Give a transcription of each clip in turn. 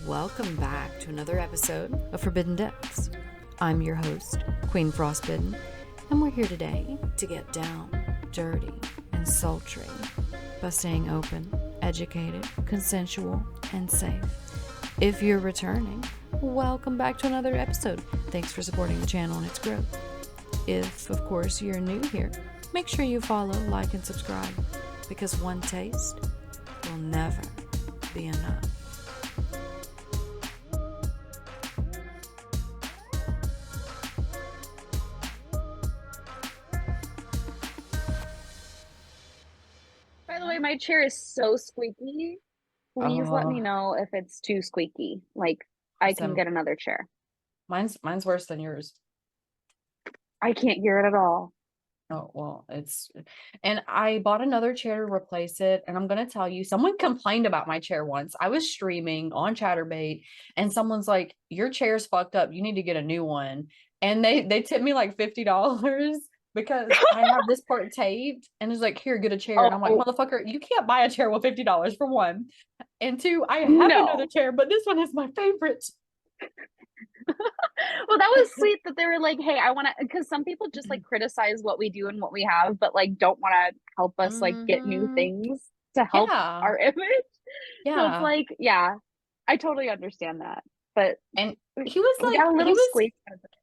Welcome back to another episode of Forbidden Depths. I'm your host, Queen Frostbitten, and we're here today to get down, dirty, and sultry by staying open, educated, consensual, and safe. If you're returning, welcome back to another episode. Thanks for supporting the channel and its growth. If, of course, you're new here, make sure you follow, like, and subscribe, because one taste will never be enough. By the way, my chair is so squeaky. Please let me know if it's too squeaky. Like, I can get another chair. Mine's worse than yours. I can't hear it at all. Oh, well, and I bought another chair to replace it. And I'm going to tell you, someone complained about my chair once. I was streaming on Chatterbait and someone's like, your chair's fucked up. You need to get a new one. And they tipped me like $50 because I have this part taped and it's like, here, get a chair. And I'm like, motherfucker, you can't buy a chair with $50 for one. And two, I have another chair, but this one is my favorite. Well, that was sweet that they were like, hey, I want to, because some people just like criticize what we do and what we have, but like don't want to help us like get new things to help our image. Yeah. So it's like, yeah, I totally understand that. But and he was like,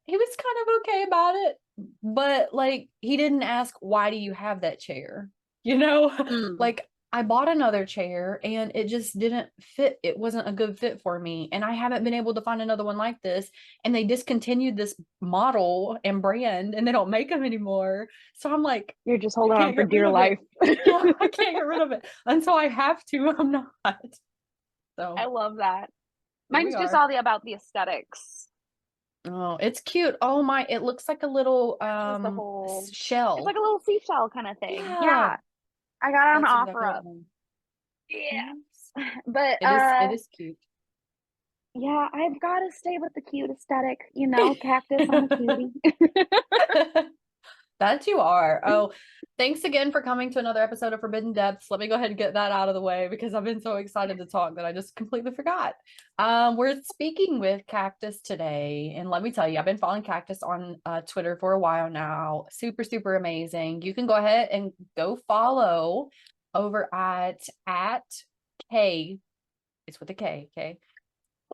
he was kind of okay about it, but like he didn't ask, why do you have that chair? You know, like I bought another chair and it just didn't fit. It wasn't a good fit for me. And I haven't been able to find another one like this. And they discontinued this model and brand and they don't make them anymore. So I'm like, you're just holding on for dear life. Yeah, I can't get rid of it until I have to. I'm not. So I love that. Mine's just all about the aesthetics. Oh, it's cute. Oh my, it looks like a little shell. It's like a little seashell kind of thing. Yeah. I got it on OfferUp. Yeah. But it is cute. Yeah, I've got to stay with the cute aesthetic, you know, cactus on a cutie. That you are. Oh, thanks again for coming to another episode of Forbidden Depths. Let me go ahead and get that out of the way because I've been so excited to talk that I just completely forgot. We're speaking with Kactus today. And let me tell you, I've been following Kactus on Twitter for a while now. Super, super amazing. You can go ahead and go follow over at K. It's with a K, okay?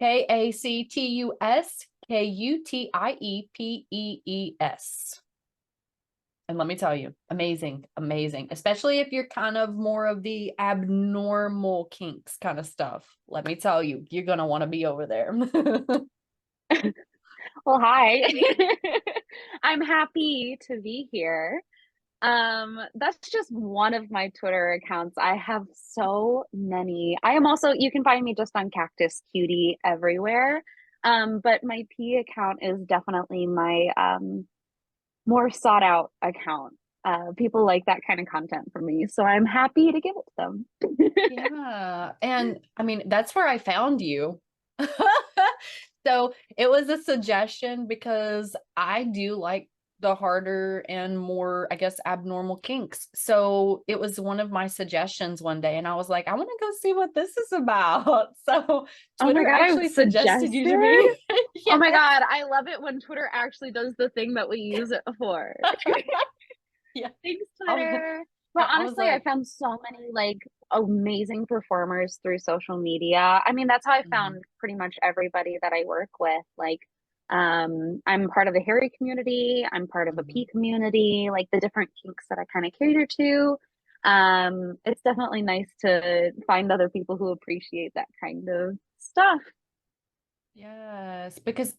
KACTUSKUTIEPEES. And let me tell you, amazing, amazing, especially if you're kind of more of the abnormal kinks kind of stuff. Let me tell you, you're going to want to be over there. Well, hi. I'm happy to be here. That's just one of my Twitter accounts. I have so many. I am also, you can find me just on Kactus Kutie everywhere. But my P account is definitely my more sought out account. People like that kind of content from me, so I'm happy to give it to them. Yeah, and I mean that's where I found you. So it was a suggestion because I do like the harder and more, I guess, abnormal kinks. So it was one of my suggestions one day, and I was like, I want to go see what this is about. So Twitter actually suggested you to me. Yeah. Oh my God, I love it when Twitter actually does the thing that we use it for. Yeah. Thanks, Twitter. Well, honestly, I found so many like amazing performers through social media. I mean, that's how I found pretty much everybody that I work with. Like, I'm part of the hairy community. I'm part of a P community, like the different kinks that I kind of cater to. It's definitely nice to find other people who appreciate that kind of stuff. Yes, because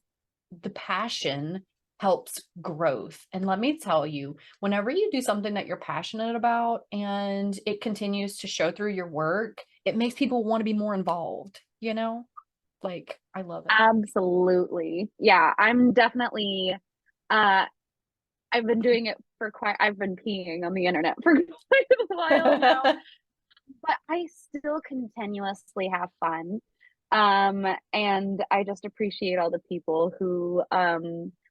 the passion helps growth. And let me tell you, whenever you do something that you're passionate about and it continues to show through your work, it makes people want to be more involved, you know? Like, I love it. Absolutely. Yeah, I'm definitely I've been doing it for I've been peeing on the internet for quite a while now. But I still continuously have fun. And I just appreciate all the people who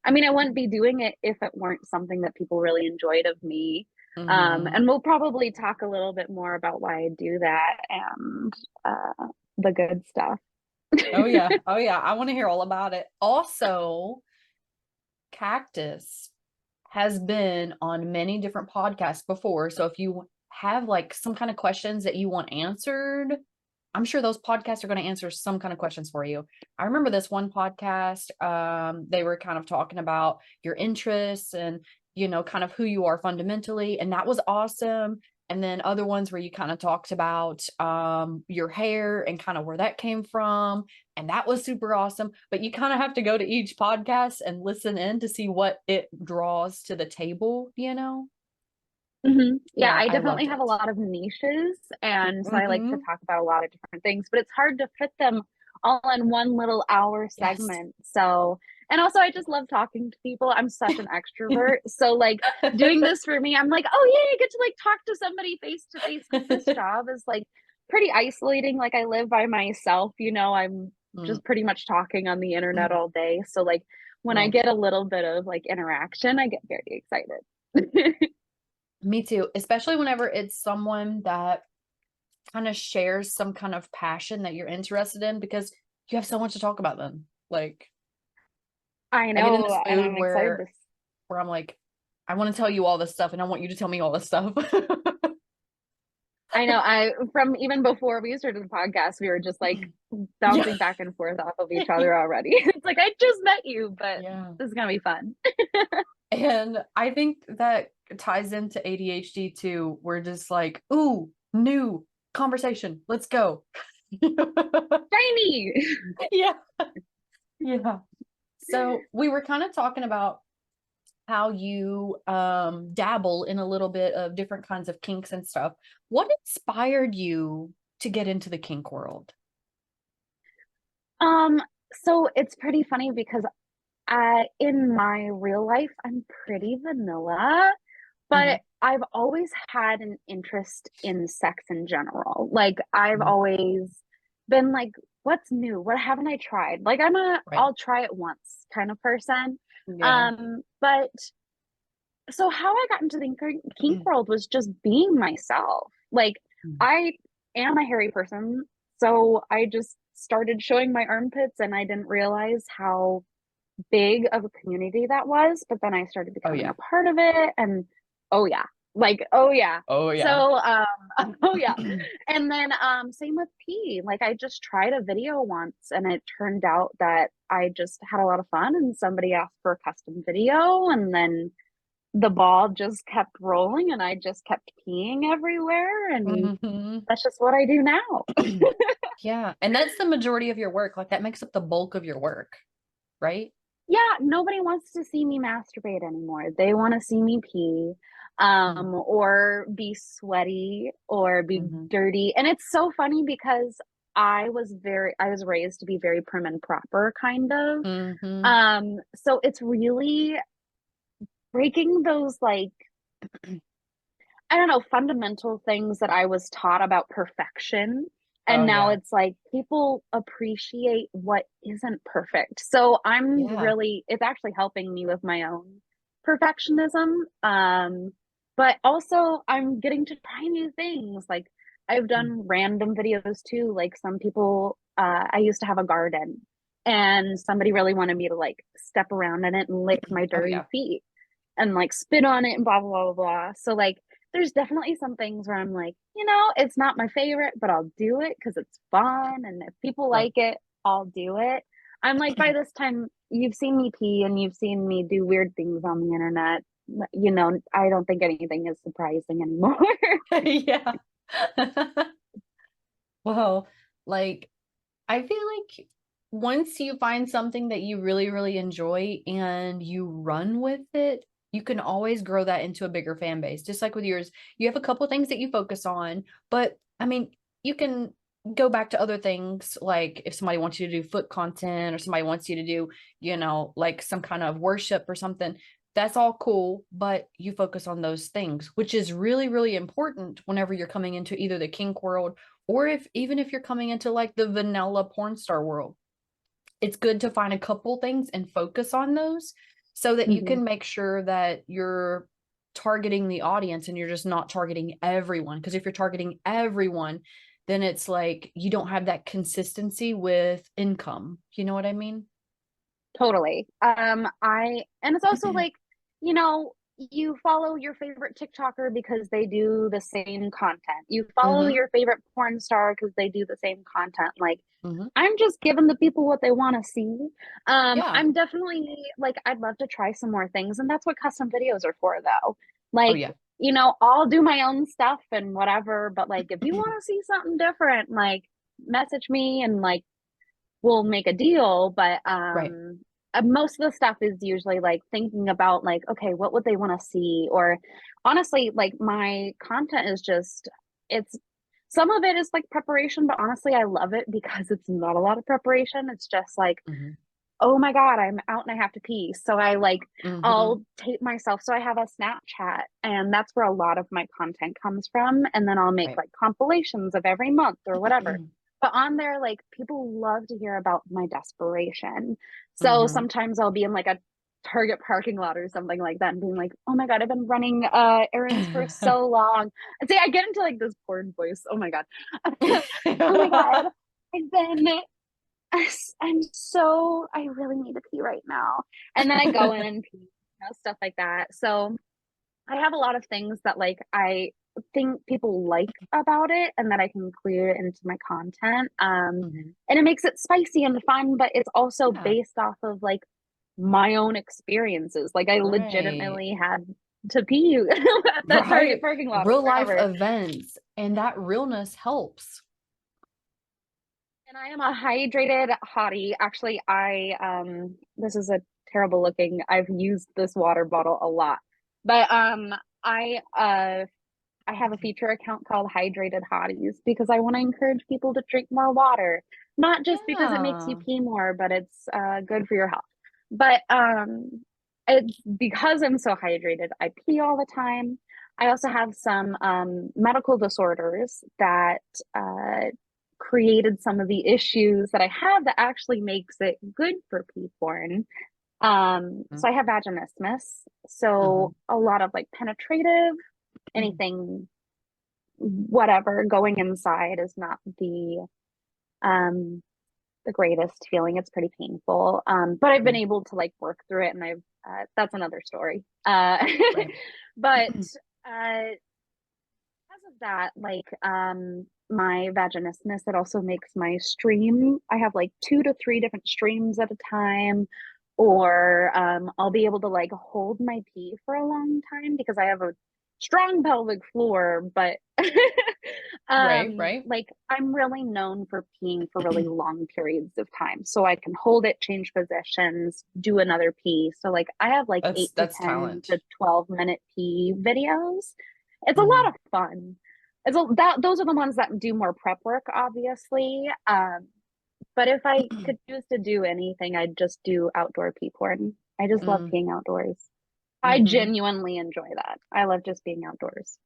I mean, I wouldn't be doing it if it weren't something that people really enjoyed of me. And we'll probably talk a little bit more about why I do that and the good stuff. Oh yeah. Oh yeah. I want to hear all about it. Also, Cactus has been on many different podcasts before. So if you have like some kind of questions that you want answered, I'm sure those podcasts are going to answer some kind of questions for you. I remember this one podcast, they were kind of talking about your interests and, kind of who you are fundamentally. And that was awesome. And then other ones where you kind of talked about your hair and kind of where that came from. And that was super awesome. But you kind of have to go to each podcast and listen in to see what it draws to the table. Yeah, Yeah, I I definitely loved have a it. lot of niches, and so I like to Hmm. talk about a lot of different things, but it's hard to fit them all in one little hour Yes. segment. So, and also I just love talking to people. I'm such an extrovert. So like doing this for me, I'm like, oh yeah, I get to like talk to somebody face to face because this job is like pretty isolating. Like I live by myself, I'm Mm, just pretty much talking on the internet all day. So like when I yeah, get a little bit of like interaction, I get very excited. me too. Especially whenever it's someone that kind of shares some kind of passion that you're interested in because you have so much to talk about them. Like I I get in know, this and mood I'm excited to. where I'm like, I want to tell you all this stuff and I want you to tell me all this stuff. I know. I from even before we started the podcast, we were just like Yeah. bouncing back and forth off of each other already. It's like I just met you, but Yeah. this is gonna be fun. And I think that ties into ADHD too. We're just like, ooh, new conversation. Let's go. Shiny. Yeah. Yeah. So we were kind of talking about how you dabble in a little bit of different kinds of kinks and stuff. What inspired you to get into the kink world? Um, so it's pretty funny because in my real life, I'm pretty vanilla, Hmm. but I've always had an interest in sex in general. Like I've Hmm. always been like, what's new? What haven't I tried? Like Right. I'll try it once kind of person. Yeah. But so how I got into the kink world was just being myself. Like I am a hairy person, so I just started showing my armpits and I didn't realize how big of a community that was, but then I started Oh becoming yeah. a part of it and oh yeah. Like oh yeah. Oh yeah. So oh yeah. And then same with pee. Like I just tried a video once and it turned out that I just had a lot of fun and somebody asked for a custom video and then the ball just kept rolling and I just kept peeing everywhere and Hmm. that's just what I do now. Yeah. And that's the majority of your work. Like that makes up the bulk of your work, right? Yeah, nobody wants to see me masturbate anymore. They want to see me pee, or be sweaty or be Mm-hmm. dirty. And it's so funny because I was raised to be very prim and proper kind of. Mm-hmm. So it's really breaking those like I don't know, fundamental things that I was taught about perfection. And Oh now yeah. it's like people appreciate what isn't perfect. So Yeah. it's actually helping me with my own perfectionism. But also I'm getting to try new things. Like I've done random videos too. Like some people, I used to have a garden and somebody really wanted me to like step around in it and lick my Oh dirty yeah. feet and like spit on it and blah, blah, blah, blah. So like, there's definitely some things where I'm like, it's not my favorite, but I'll do it because it's fun. And if people Right. like it, I'll do it. I'm like, by this time, you've seen me pee and you've seen me do weird things on the internet. I don't think anything is surprising anymore. Yeah. Well, like I feel like once you find something that you really, really enjoy and you run with it, you can always grow that into a bigger fan base. Just like with yours, you have a couple things that you focus on, but I mean, you can go back to other things like if somebody wants you to do foot content or somebody wants you to do, like some kind of worship or something. That's all cool, but you focus on those things, which is really, really important whenever you're coming into either the kink world or even if you're coming into like the vanilla porn star world. It's good to find a couple things and focus on those so that you Mhm. can make sure that you're targeting the audience and you're just not targeting everyone. Because if you're targeting everyone, then it's like you don't have that consistency with income. You know what I mean? Totally. And it's also like, you know, you follow your favorite TikToker because they do the same content. You follow Mm-hmm. your favorite porn star because they do the same content. Like, Mm-hmm. I'm just giving the people what they want to see. Yeah. I'm definitely like, I'd love to try some more things, and that's what custom videos are for, though. Oh Like, yeah. you know, I'll do my own stuff and whatever, but like, if you want to see something different, like, message me and like we'll make a deal. But Right. most of the stuff is usually like thinking about like, okay, what would they want to see? Or honestly, like my content is just, it's some of it is like preparation, but honestly, I love it because it's not a lot of preparation. It's just like, Mm-hmm. oh my God, I'm out and I have to pee. So I like, Mm-hmm. I'll tape myself. So I have a Snapchat, and that's where a lot of my content comes from. And then I'll make Right. like compilations of every month or whatever. But on there, like people love to hear about my desperation. So Mm-hmm. sometimes I'll be in like a Target parking lot or something like that and being like, oh my God, I've been running errands for so long. And say I get into like this porn voice. Oh my God. Oh my God. I've been I'm so, I really need to pee right now. And then I go in and pee, stuff like that. So I have a lot of things that like I think people like about it and that I can include into my content. Mhm. And it makes it spicy and fun, but it's also Yeah. based off of like my own experiences. Like I Right. legitimately had to pee at that Target Right. parking lot or Real life wherever. events, and that realness helps. And I am a hydrated hottie. Actually, this is a terrible looking. I've used this water bottle a lot. But I uh I have a feature account called Hydrated Hotties because I want to encourage people to drink more water. Not just because it makes you Yeah. pee more, but it's good for your health. But it's because I'm so hydrated, I pee all the time. I also have some medical disorders that created some of the issues that I have that actually makes it good for pee porn. So I have vaginismus. Mm-hmm. So a lot of like penetrative, anything, whatever, going inside is not um the greatest feeling. It's pretty painful. But I've been able to like work through it, and I've that's another story. Right. But because of that, like my vaginismus, it also makes my stream. I have like 2 to 3 different streams at a time, or I'll be able to like hold my pee for a long time because I have a strong pelvic floor, but Right. Right. like I'm really known for peeing for really long periods of time. So I can hold it, change positions, do another pee. So like I have like eight to That's 10 talent. to 12 minute pee videos. It's a lot Mm-hmm. of fun. Those are the ones that do more prep work, obviously. But if I could choose to do anything, I'd just do outdoor pee porn. I just love peeing outdoors. I Mm-hmm. genuinely enjoy that. I love just being outdoors.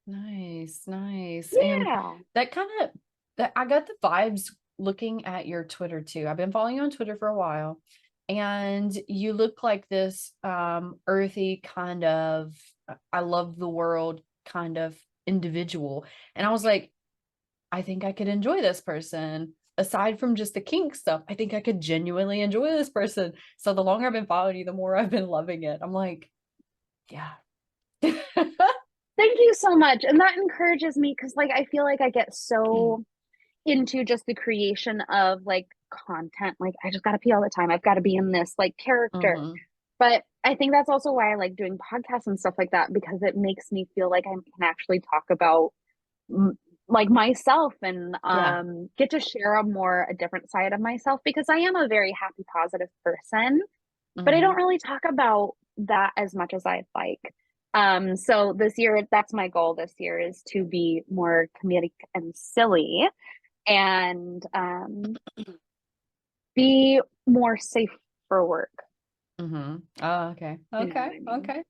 Nice, nice. And Yeah. that kind of that I got the vibes looking at your Twitter too. I've been following you on Twitter for a while, and you look like this earthy kind of I love the world kind of individual. And I was like, I think I could enjoy this person. Aside from just the kink stuff, I think I could genuinely enjoy this person. So the longer I've been following you, the more I've been loving it. I'm like, yeah. Thank you so much. And that encourages me because like I feel like I get so into just the creation of like content. Like I just gotta pee all the time. I've got to be in this like character. Hmm. But I think that's also why I like doing podcasts and stuff like that because it makes me feel like I can actually talk about like myself and Yeah. get to share a different side of myself because I am a very happy, positive person, but I don't Hmm. really talk about that as much as I'd like. So this year, that's my goal this year is to be more comedic and silly and be more safe for work. Hmm. Oh, okay. You know what Okay. I mean? Okay.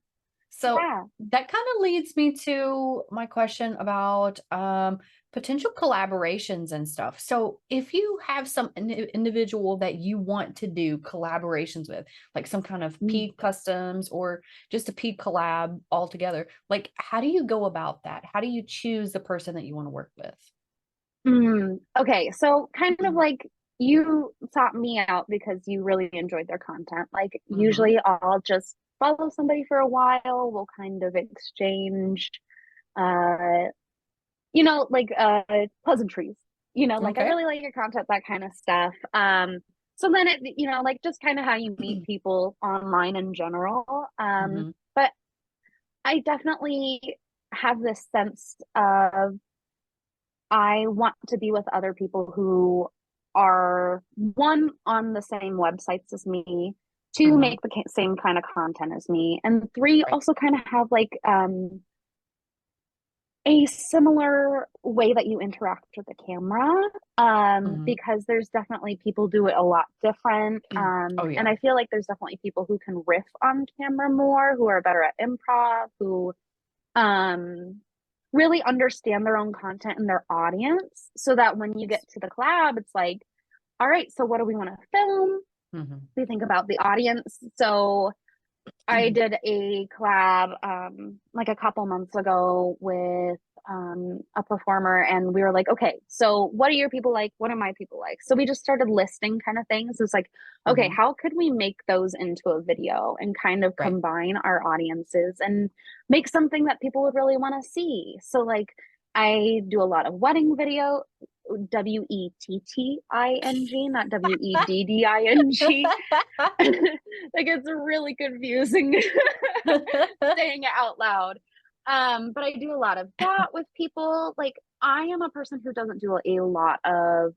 So Yeah. that kind of leads me to my question about potential collaborations and stuff. So if you have some individual that you want to do collaborations with, like some kind of Mm. P customs or just a P collab altogether, like how do you go about that? How do you choose the person that you want to work with? Okay, so kind of like you sought me out because you really enjoyed their content. Like Mm-hmm. usually I'll just follow somebody for a while, we'll kind of exchange uh like pleasantries. Like I Okay. really like your content, that kind of stuff. So then like just kind of how you meet people online in general. Mm-hmm. But I definitely have this sense of I want to be with other people who are one on the same websites as me, two Mm-hmm. make the same kind of content as me, and three Right. also kind of have like a similar way that you interact with the camera, Mm-hmm. because there's definitely people do it a lot different, Oh and yeah. I feel like there's definitely people who can riff on camera more, who are better at improv, who um really understand their own content and their audience, so that when you get to the collab, it's like, all right, so what do we want to film? Mm-hmm. We think about the audience. So I did a collab like a couple months ago with a performer, and we were like, okay, so what are your people like? What are my people like? So we just started listing kind of things. It's like, okay, Mm-hmm. how could we make those into a video and kind of Right. combine our audiences and make something that people would really want to see? So like I do a lot of wedding video, WETTING, not WEDDING. Like it's really confusing saying it out loud. But I do a lot of that with people. Like I am a person who doesn't do a lot of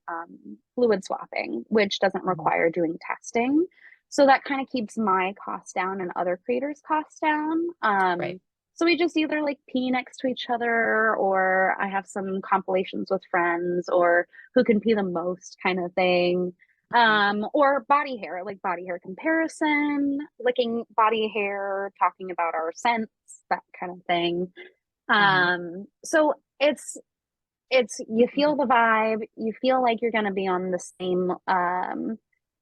fluid swapping, which doesn't Mhm. require doing testing. So that kind of keeps my costs down and other creators' costs down. Right. So we just either like pee next to each other, or I have some compilations with friends, or who can pee the most kind of thing. Mhm. Or body hair, like body hair comparison, licking body hair, talking about our scents, that kind of thing. Mhm. So it's you feel the vibe, you feel like you're going to be on the same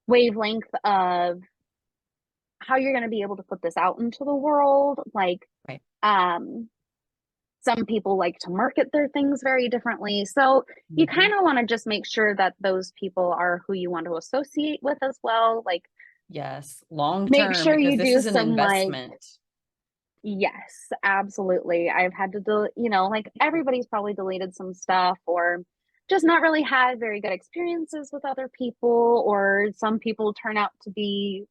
wavelength of how you're going to be able to put this out into the world. Like Right. um some people like to market their things very differently. So you Mm-hmm. kind of want to just make sure that those people are who you want to associate with as well. Like Yes. Long make term, sure because you this do is an some like, investment. yes, absolutely. I've had to do, like everybody's probably deleted some stuff, or just not really had very good experiences with other people, or some people turn out to be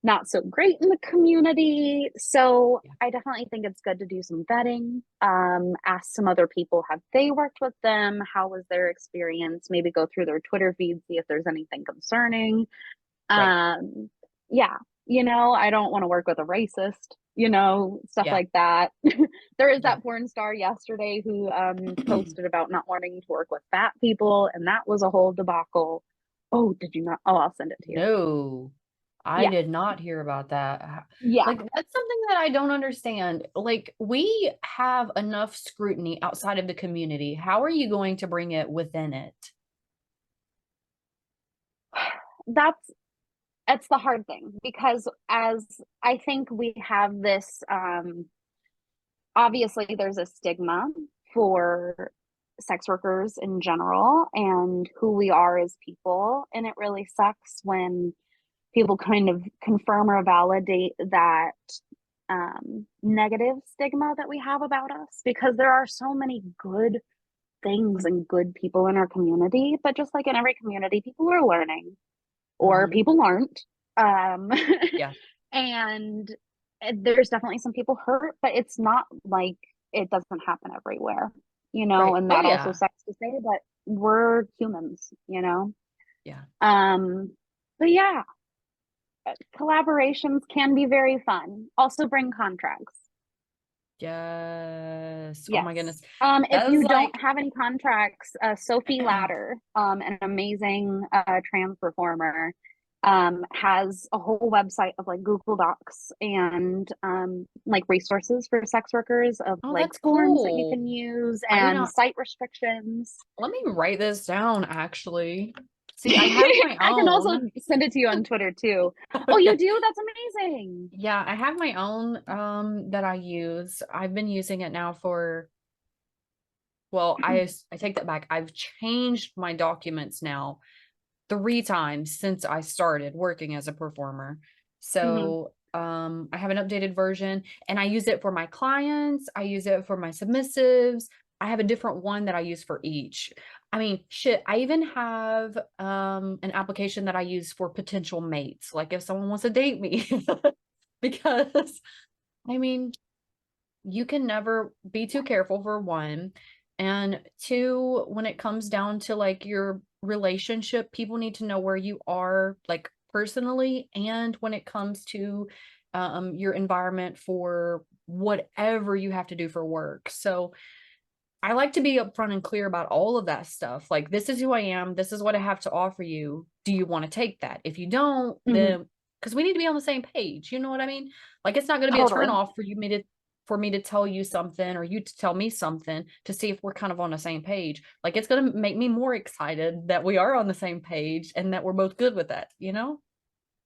not so great in the community. So Yeah. I definitely think it's good to do some vetting. Ask some other people, have they worked with them? How was their experience? Maybe go through their Twitter feed, see if there's anything concerning. Right. Um, yeah, I don't want to work with a racist, stuff Yeah. like that. There is Yeah. that porn star yesterday who posted about not wanting to work with fat people, and that was a whole debacle. Oh, did you not? Oh, I'll send it to you. No, I Yeah. did not hear about that. Yeah. Like, that's something that I don't understand. Like, we have enough scrutiny outside of the community. How are you going to bring it within it? That's it's the hard thing, because as I think we have this obviously there's a stigma for sex workers in general and who we are as people, and it really sucks when people kind of confirm or validate that negative stigma that we have about us, because there are so many good things and good people in our community, but just like in every community, people are learning or Hmm. people aren't. Um, Yeah. and there's definitely some people hurt, but it's not like it doesn't happen everywhere, Right. and Oh, that also yeah. sucks to say, but we're humans. Yeah. Um, but yeah, collaborations can be very fun. Also bring contracts. Yes. Oh, my Yes. goodness. If That was you don't like, have any contracts, Sophie Ladder, an amazing trans performer, has a whole website of like Google Docs and like resources for sex workers of oh, like that's forms that you cool. can use I did and not. site restrictions. Let me write this down, actually. See, I have my I can also own. send it to you on Twitter too. Oh, you Okay. do? That's amazing. Yeah, I have my own that I use. I've been using it now for Well, I take that back. I've changed my documents now 3 times since I started working as a performer. Mhm. So, I have an updated version and I use it for my clients. I use it for my submissives. I have a different one that I use for each. I mean, shit, I even have an application that I use for potential mates, like if someone wants to date me. Because I mean, you can never be too careful for one. And two, when it comes down to like your relationship, people need to know where you are, like personally, and when it comes to your environment for whatever you have to do for work. So I like to be upfront and clear about all of that stuff. Like, this is who I am. This is what I have to offer you. Do you want to take that? If you don't, Mhm. then because we need to be on the same page. You know what I mean? Like, it's not going to be a turn Totally. off for me to tell you something or you to tell me something to see if we're kind of on the same page. Like, it's going to make me more excited that we are on the same page and that we're both good with that, you know?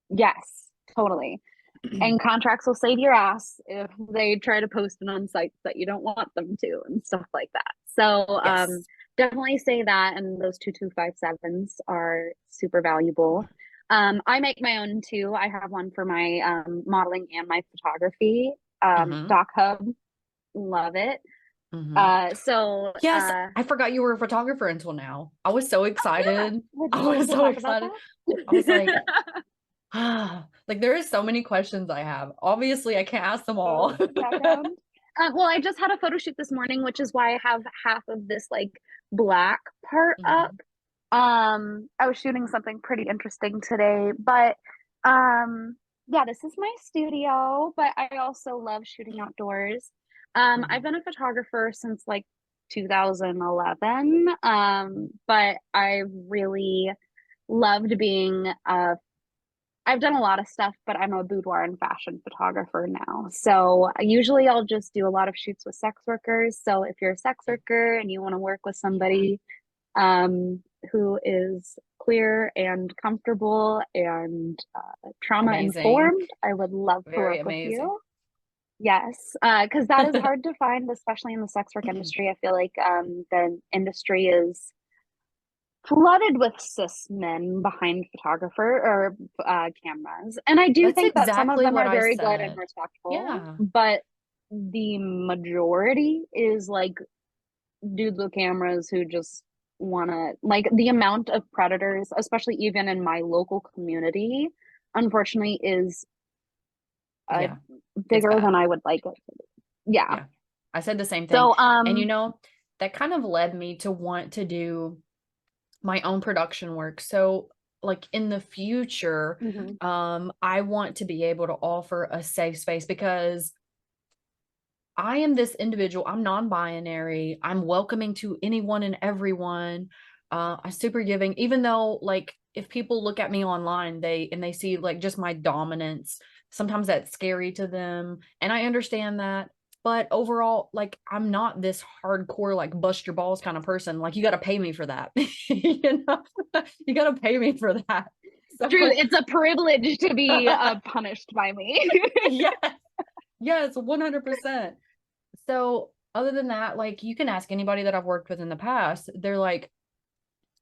Yes, totally. And contracts will save your ass if they try to post it on sites that you don't want them to and stuff like that. So Yes. definitely say that, and those 2257s are super valuable. I make my own too. I have one for my modeling and my photography. Mm-hmm. Doc Hub, love it. Mm-hmm. So Yes, I forgot you were a photographer until now. I was so yeah, excited. would I you like was to so talk about excited. I was like, that? like there is so many questions I have. Obviously, I can't ask them all. Background. Well, I just had a photo shoot this morning, which is why I have half of this like black part up. Mhm. I was shooting something pretty interesting today, but yeah, this is my studio, but I also love shooting outdoors. I've Mhm. been a photographer since like 2011, but I really loved being a I've done a lot of stuff, but I'm a boudoir and fashion photographer now. So usually I'll just do a lot of shoots with sex workers. So if you're a sex Yeah. worker and you want to work with Yeah. somebody who is queer and comfortable and trauma Amazing. informed, I would love to Very work with amazing. you. Yes, because that is hard to find, especially in the sex work industry. I feel like the industry is flooded with cis men behind photographer or cameras. And I do That's think that some of exactly them what are I very good and said. respectful, Yeah. but the majority is like dudes with cameras who just want to, like, the amount of predators, especially even in my local community, unfortunately, is uh, Yeah. It's bigger than bad. I would like it to be. Yeah. Yeah. I said the same thing. So, And you know, that kind of led me to want to do my own production work. So like in the future, mhm. I want to be able to offer a safe space because I am this individual. I'm non-binary. I'm welcoming to anyone and everyone. I'm super giving, even though like if people look at me online, they see like just my dominance. Sometimes that's scary to them. And I understand that. But overall, like I'm not this hardcore, like bust your balls kind of person. Like you got to pay me for that. You know, you got to pay me for that. True, So it's a privilege to be punished by me. yes, yes, 100%. So other than that, like you can ask anybody that I've worked with in the past, they're like,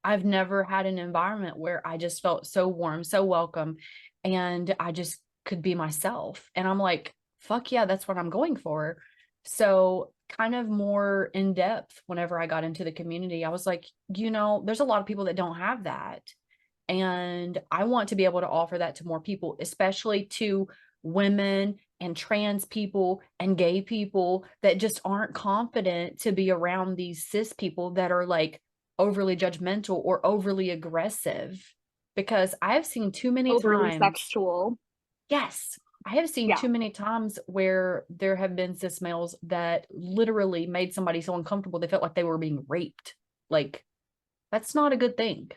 I've never had an environment where I just felt so warm, so welcome, and I just could be myself. And I'm like, fuck yeah, that's what I'm going for. So kind of more in depth whenever I got into the community, I was like, you know, there's a lot of people that don't have that. And I want to be able to offer that to more people, especially to women and trans people and gay people that just aren't confident to be around these cis people that are like overly judgmental or overly aggressive. Because I've seen too many Overly times, sexual. yes, I have seen Yeah. too many times where there have been cis males that literally made somebody so uncomfortable they felt like they were being raped. Like, that's not a good thing.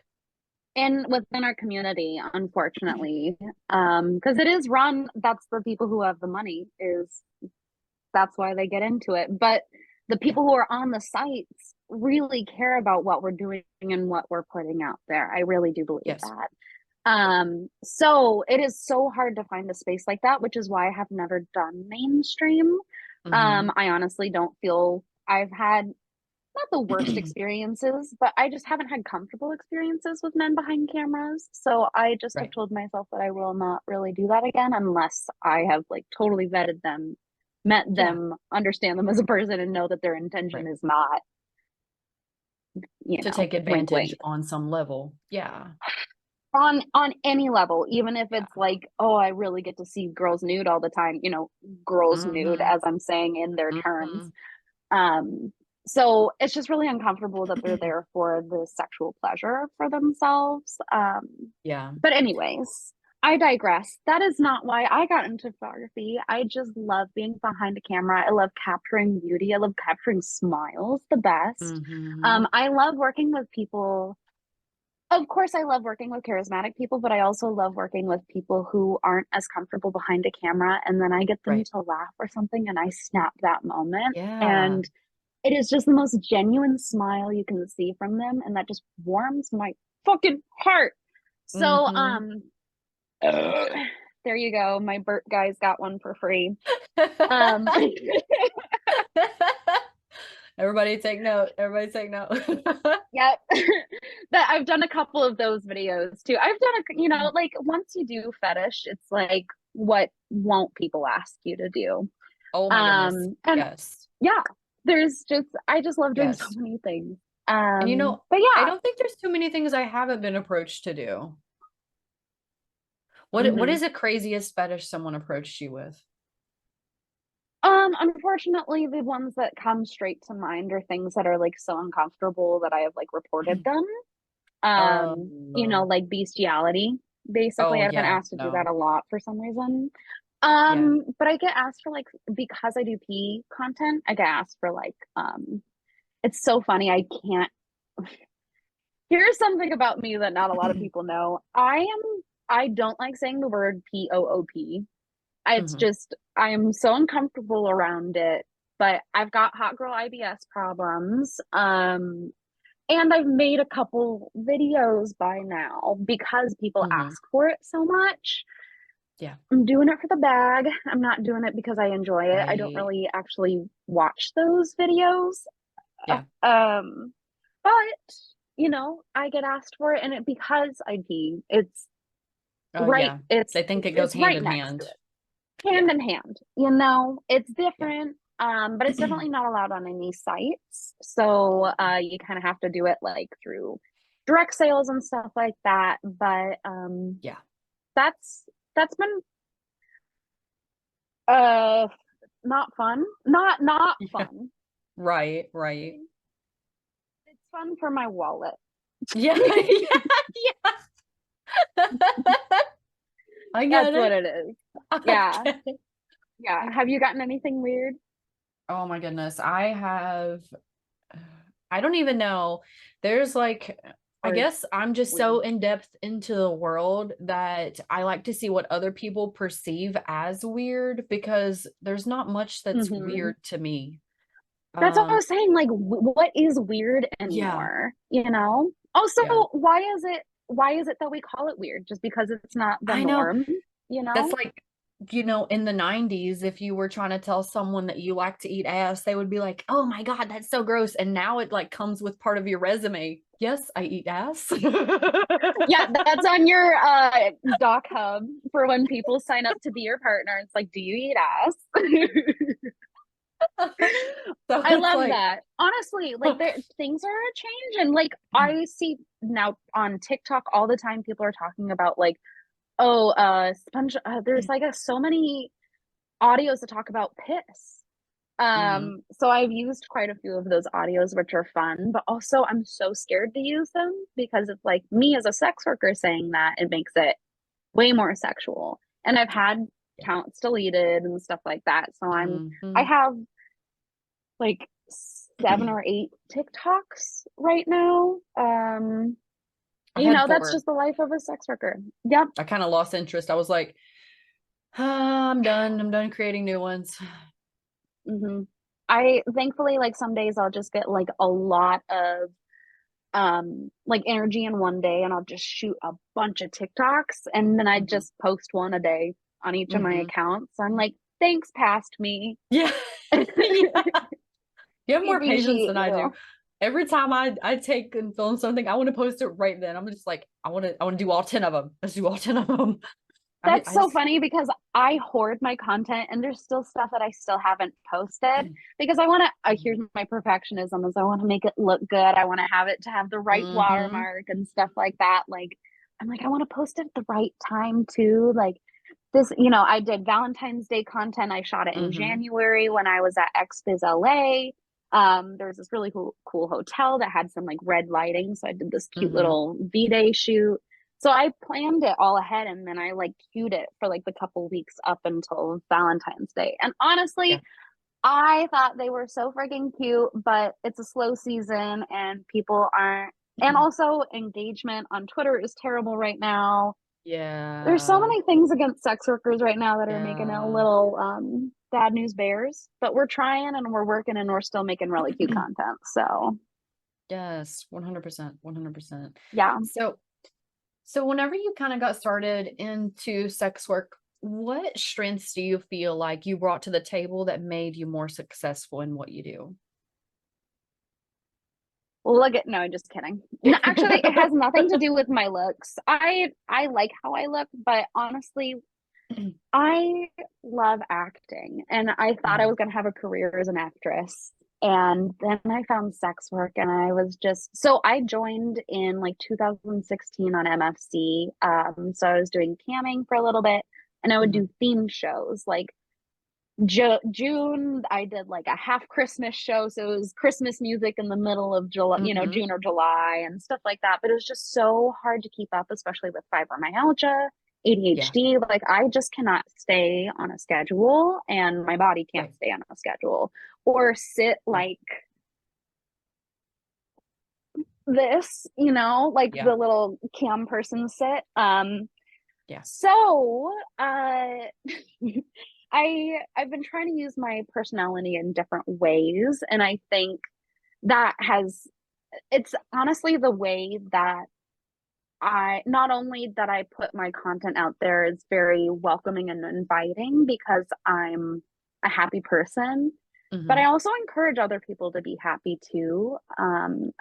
And within our community, unfortunately, because it is run, that's the people who have the money, is that's why they get into it. But the Yeah. people who are on the sites really care about what we're doing and what we're putting out there. I really do believe Yes. that. So it is so hard to find a space like that, which is why I have never done mainstream. Hmm. I honestly don't feel I've had not the worst experiences, but I just haven't had comfortable experiences with men behind cameras. So I just have Right. told myself that I will not really do that again unless I have like totally vetted them, met Yeah. them, understand them as a person, and know that their intention Right. is not, To take wink advantage wink. on some level. Yeah. On any level, even if Yeah. it's like, oh, I really get to see girls nude all the time, girls nude, Mm-hmm. as I'm saying in their terms. Mm-hmm. Um, so it's just really uncomfortable that they're there for the sexual pleasure for themselves. Yeah. But anyways, I digress. That is not why I got into photography. I just love being behind a camera. I love capturing beauty. I love capturing smiles the best. Mm-hmm. I love working with people. Of course, I love working with charismatic people, but I also love working with people who aren't as comfortable behind a camera. And then I get them Right. to laugh or something and I snap that moment. Yeah. And it is just the most genuine smile you can see from them. And that just warms my fucking heart. So, Mm-hmm. there you go. My Burt guys got one for free. Um, Everybody take note. Everybody take note. Yep. That I've done a couple of those videos too. I've done like once you do fetish, it's like what won't people ask you to do? Oh my goodness. And Yes. yeah, I just love doing so Yes. many things. And But I yeah. don't think there's too many things I haven't been approached to do. What Mhm. is the craziest fetish someone approached you with? Unfortunately, the ones that come straight to mind are things that are like so uncomfortable that I have like reported them. Oh, Like bestiality. Basically, oh I've been yeah, asked to do that no. a lot for some reason. Yeah. But I get asked for like because I do pee content, I get asked for like it's so funny. Here's something about me that not a lot of people know. I don't like saying the word POOP. It's Mhm. just I'm so uncomfortable around it, but I've got hot girl IBS problems. And I've made a couple videos by now because people Mhm. ask for it so much. Yeah. I'm doing it for the bag. I'm not doing it because I enjoy it. I don't Right. really actually watch those videos. Yeah. But I get asked for it and it because I pee. Oh yeah. They think it goes It's hand right in next to hand. it. Hand Yeah. in hand. It's Yeah. different. But it's definitely not allowed on any sites. So you kind of have to do it like through direct sales and stuff like that. But Yeah. that's been uh not fun. Not Yeah. fun. Right. Right. It's fun for my wallet. Yeah. Yeah. Yeah. I get That's what it. it is. I Yeah. get it. Yeah. Have you gotten anything weird? Oh my goodness. I don't even know. There's like, I Or guess I'm just so weird? in depth into the world that I like to see what other people perceive as weird because there's not much that's Hmm. weird to me. That's what I Um, was saying. Like, what is weird yeah, anymore? Also, yeah. why is it that we call it weird? Just because it's not the I know. norm, That's like, in the 90s, if you were trying to tell someone that you like to eat ass, they would be like, "Oh my God, that's so gross." And now it like comes with part of your resume. Yes, I eat ass. Yeah, that's on your doc hub for when people sign up to be your partner. It's like, do you eat ass? So I it's love like, that. Honestly, like things are changing. Like I see now on TikTok all the time people are talking about like, oh, sponge there's like so many audios to talk about piss. Mhm. So I've used quite a few of those audios, which are fun, but also I'm so scared to use them because it's like me as a sex worker saying that it makes it way more sexual. And I've had Yeah. counts deleted and stuff like that. So I Mhm. have like 7 or 8 TikToks right now. I had That's 4. just the life of a sex worker. Yep. I kind of lost interest. I was like, "Ah, I'm done. I'm done creating new ones." Hmm. I thankfully like some days I'll just get like a lot of like energy in one day and I'll just shoot a bunch of TikToks and then I Mhm. just post one a day on each of my Mhm. accounts. I'm like, thanks past me. Yeah. Yeah. You have more patience Appreciate than I do. you. Every time I take and film something, I want to post it right then. I'm just like, I want to do all 10 of them. Let's do all 10 of them. That's I so just funny because I hoard my content and there's still stuff that I still haven't posted because I want to, here's my perfectionism is I want to make it look good. I want to have it to have the right mm-hmm. watermark and stuff like that. Like, I'm like, I want to post it at the right time too. Like this, I did Valentine's Day content. I shot it in Mm-hmm. January when I was at XBiz LA. There was this really cool hotel that had some like red lighting. So I did this cute Mm-hmm. little V-Day shoot. So I planned it all ahead and then I like queued it for like the couple weeks up until Valentine's Day. And Yeah. honestly, I thought they were so freaking cute, but it's a slow season and people aren't. And also, engagement on Twitter is terrible right now. There's so Yeah. many things against sex workers right now that are making it a Yeah. little bad news bears, but we're trying and we're working and we're still making really cute content. So, Yes, 100%, 100%. yeah. So whenever you kind of got started into sex work, what strengths do you feel like you brought to the table that made you more successful in what you do? Look at no, just kidding. No, actually, it has nothing to do with my looks. I like how I look, but honestly, I love acting, and I thought I Mhm, was gonna have a career as an actress. And then I found sex work, and I was just so I joined in like 2016 on MFC. So I was doing camming for a little bit, and I would mhm, do themed shows like June, I did like a half Christmas show. So it was Christmas music in the middle of July, mhm. June or July and stuff like that. But it was just so hard to keep up, especially with fibromyalgia, Yeah, ADHD. Like I just cannot stay on a schedule and my body can't right. stay on a schedule or sit Yeah, like this, like yeah, the little cam person sit. yeah. So, I've been trying to use my personality in different ways, and I think that has it's honestly the way that I not only that I put my content out there is very welcoming and inviting because I'm a happy person, but I Mhm, also encourage other people to be happy too.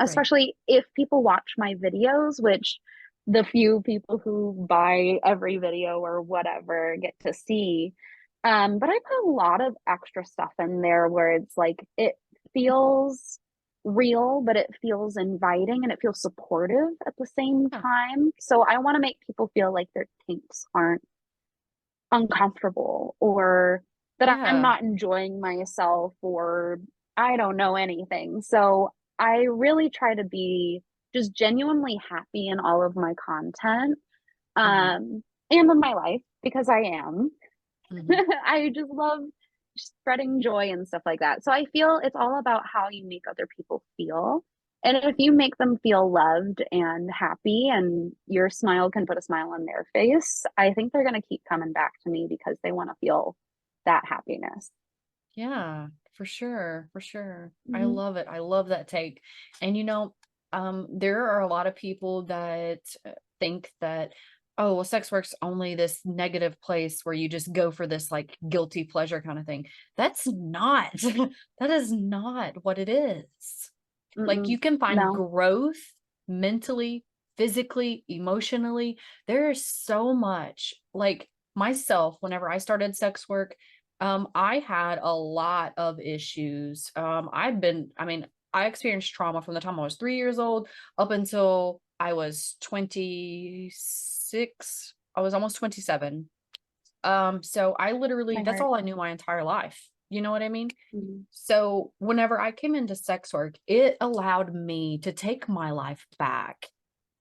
right. Especially if people watch my videos, which the few people who buy every video or whatever get to see. But I put a lot of extra stuff in there where it's like it feels real, but it feels inviting and it feels supportive at the same Yeah, time. So I want to make people feel like their kinks aren't uncomfortable or that I'm yeah. not enjoying myself or I don't know anything. So I really try to be just genuinely happy in all of my content Mhm, and in my life because I am. mhm. I just love spreading joy and stuff like that. So I feel it's all about how you make other people feel. And if you make them feel loved and happy and your smile can put a smile on their face, I think they're going to keep coming back to me because they want to feel that happiness. Yeah, for sure, for sure. I Mm-hmm. love it. I love that take. And there are a lot of people that think that, oh, well, sex work's only this negative place where you just go for this like guilty pleasure kind of thing. That's not, that is not what it is. Like Mm-mm. you can find No. growth mentally, physically, emotionally. There is so much. Like myself, whenever I started sex work, I had a lot of issues. I experienced trauma from the time I was 3 years old up until I was 26. I was almost 27. So I literally, My that's heart. all I knew my entire life. You know what I mean? Mm-hmm. So whenever I came into sex work, it allowed me to take my life back.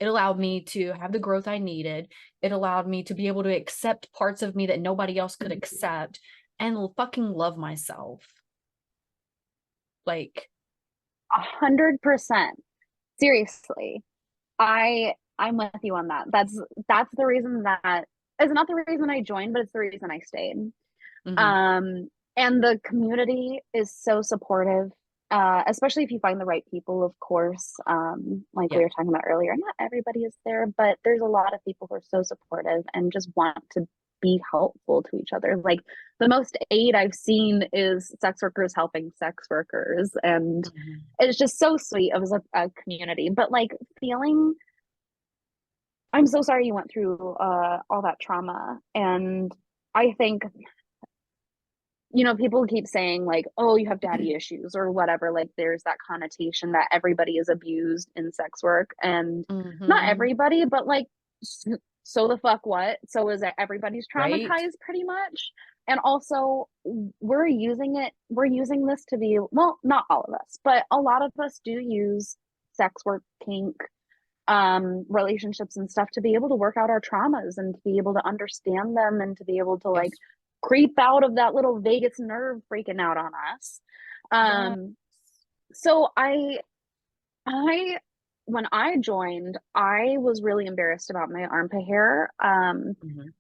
It allowed me to have the growth I needed. It allowed me to be able to accept parts of me that nobody else could accept and fucking love myself. Like, 100%. Seriously. I'm with you on that. That's the reason that is not the reason I joined, but it's the reason I stayed. mhm, Um, and the community is so supportive, especially if you find the right people, of course. Like we yeah, were talking about earlier, not everybody is there, but there's a lot of people who are so supportive and just want to be helpful to each other. Like the most aid I've seen is sex workers helping sex workers. And it's just so sweet. It was a community, but like feeling, I'm so sorry you went through all that trauma. And I think, you know, people keep saying like, oh, you have daddy issues or whatever. Like there's that connotation that everybody is abused in sex work, and not everybody, but like, so the fuck what? So is that everybody's traumatized Right. pretty much? And also we're using this to be, well, not all of us, but a lot of us do use sex work, kink, relationships and stuff to be able to work out our traumas and to be able to understand them and to be able to like Yes. creep out of that little vagus nerve freaking out on us. Yeah. So I when I joined, I was really embarrassed about my armpit hair.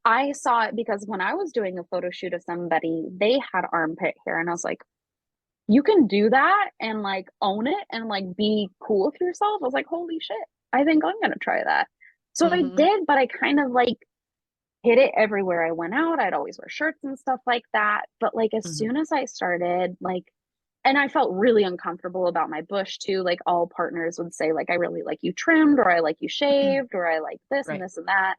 I saw it because when I was doing a photo shoot of somebody, they had armpit hair, and I was like, you can do that and like own it and like be cool with yourself. I was like, holy shit, I think I'm gonna try that. So I did, but I kind of like hid it everywhere I went out. I'd always wear shirts and stuff like that. But like as soon as I started, like, and I felt really uncomfortable about my bush too. Like all partners would say, like, I really like you trimmed, or I like you shaved, or I like this and Right. this and that.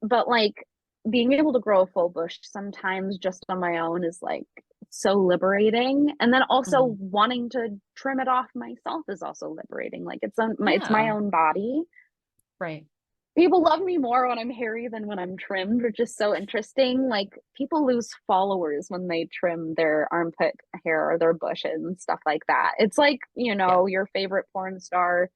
But like being able to grow a full bush sometimes just on my own is like so liberating. And then also wanting to trim it off myself is also liberating. Like it's my Yeah. own body. Right. People love me more when I'm hairy than when I'm trimmed, which is so interesting. Like people lose followers when they trim their armpit hair or their bushes and stuff like that. It's like, you Yeah. know, your favorite porn star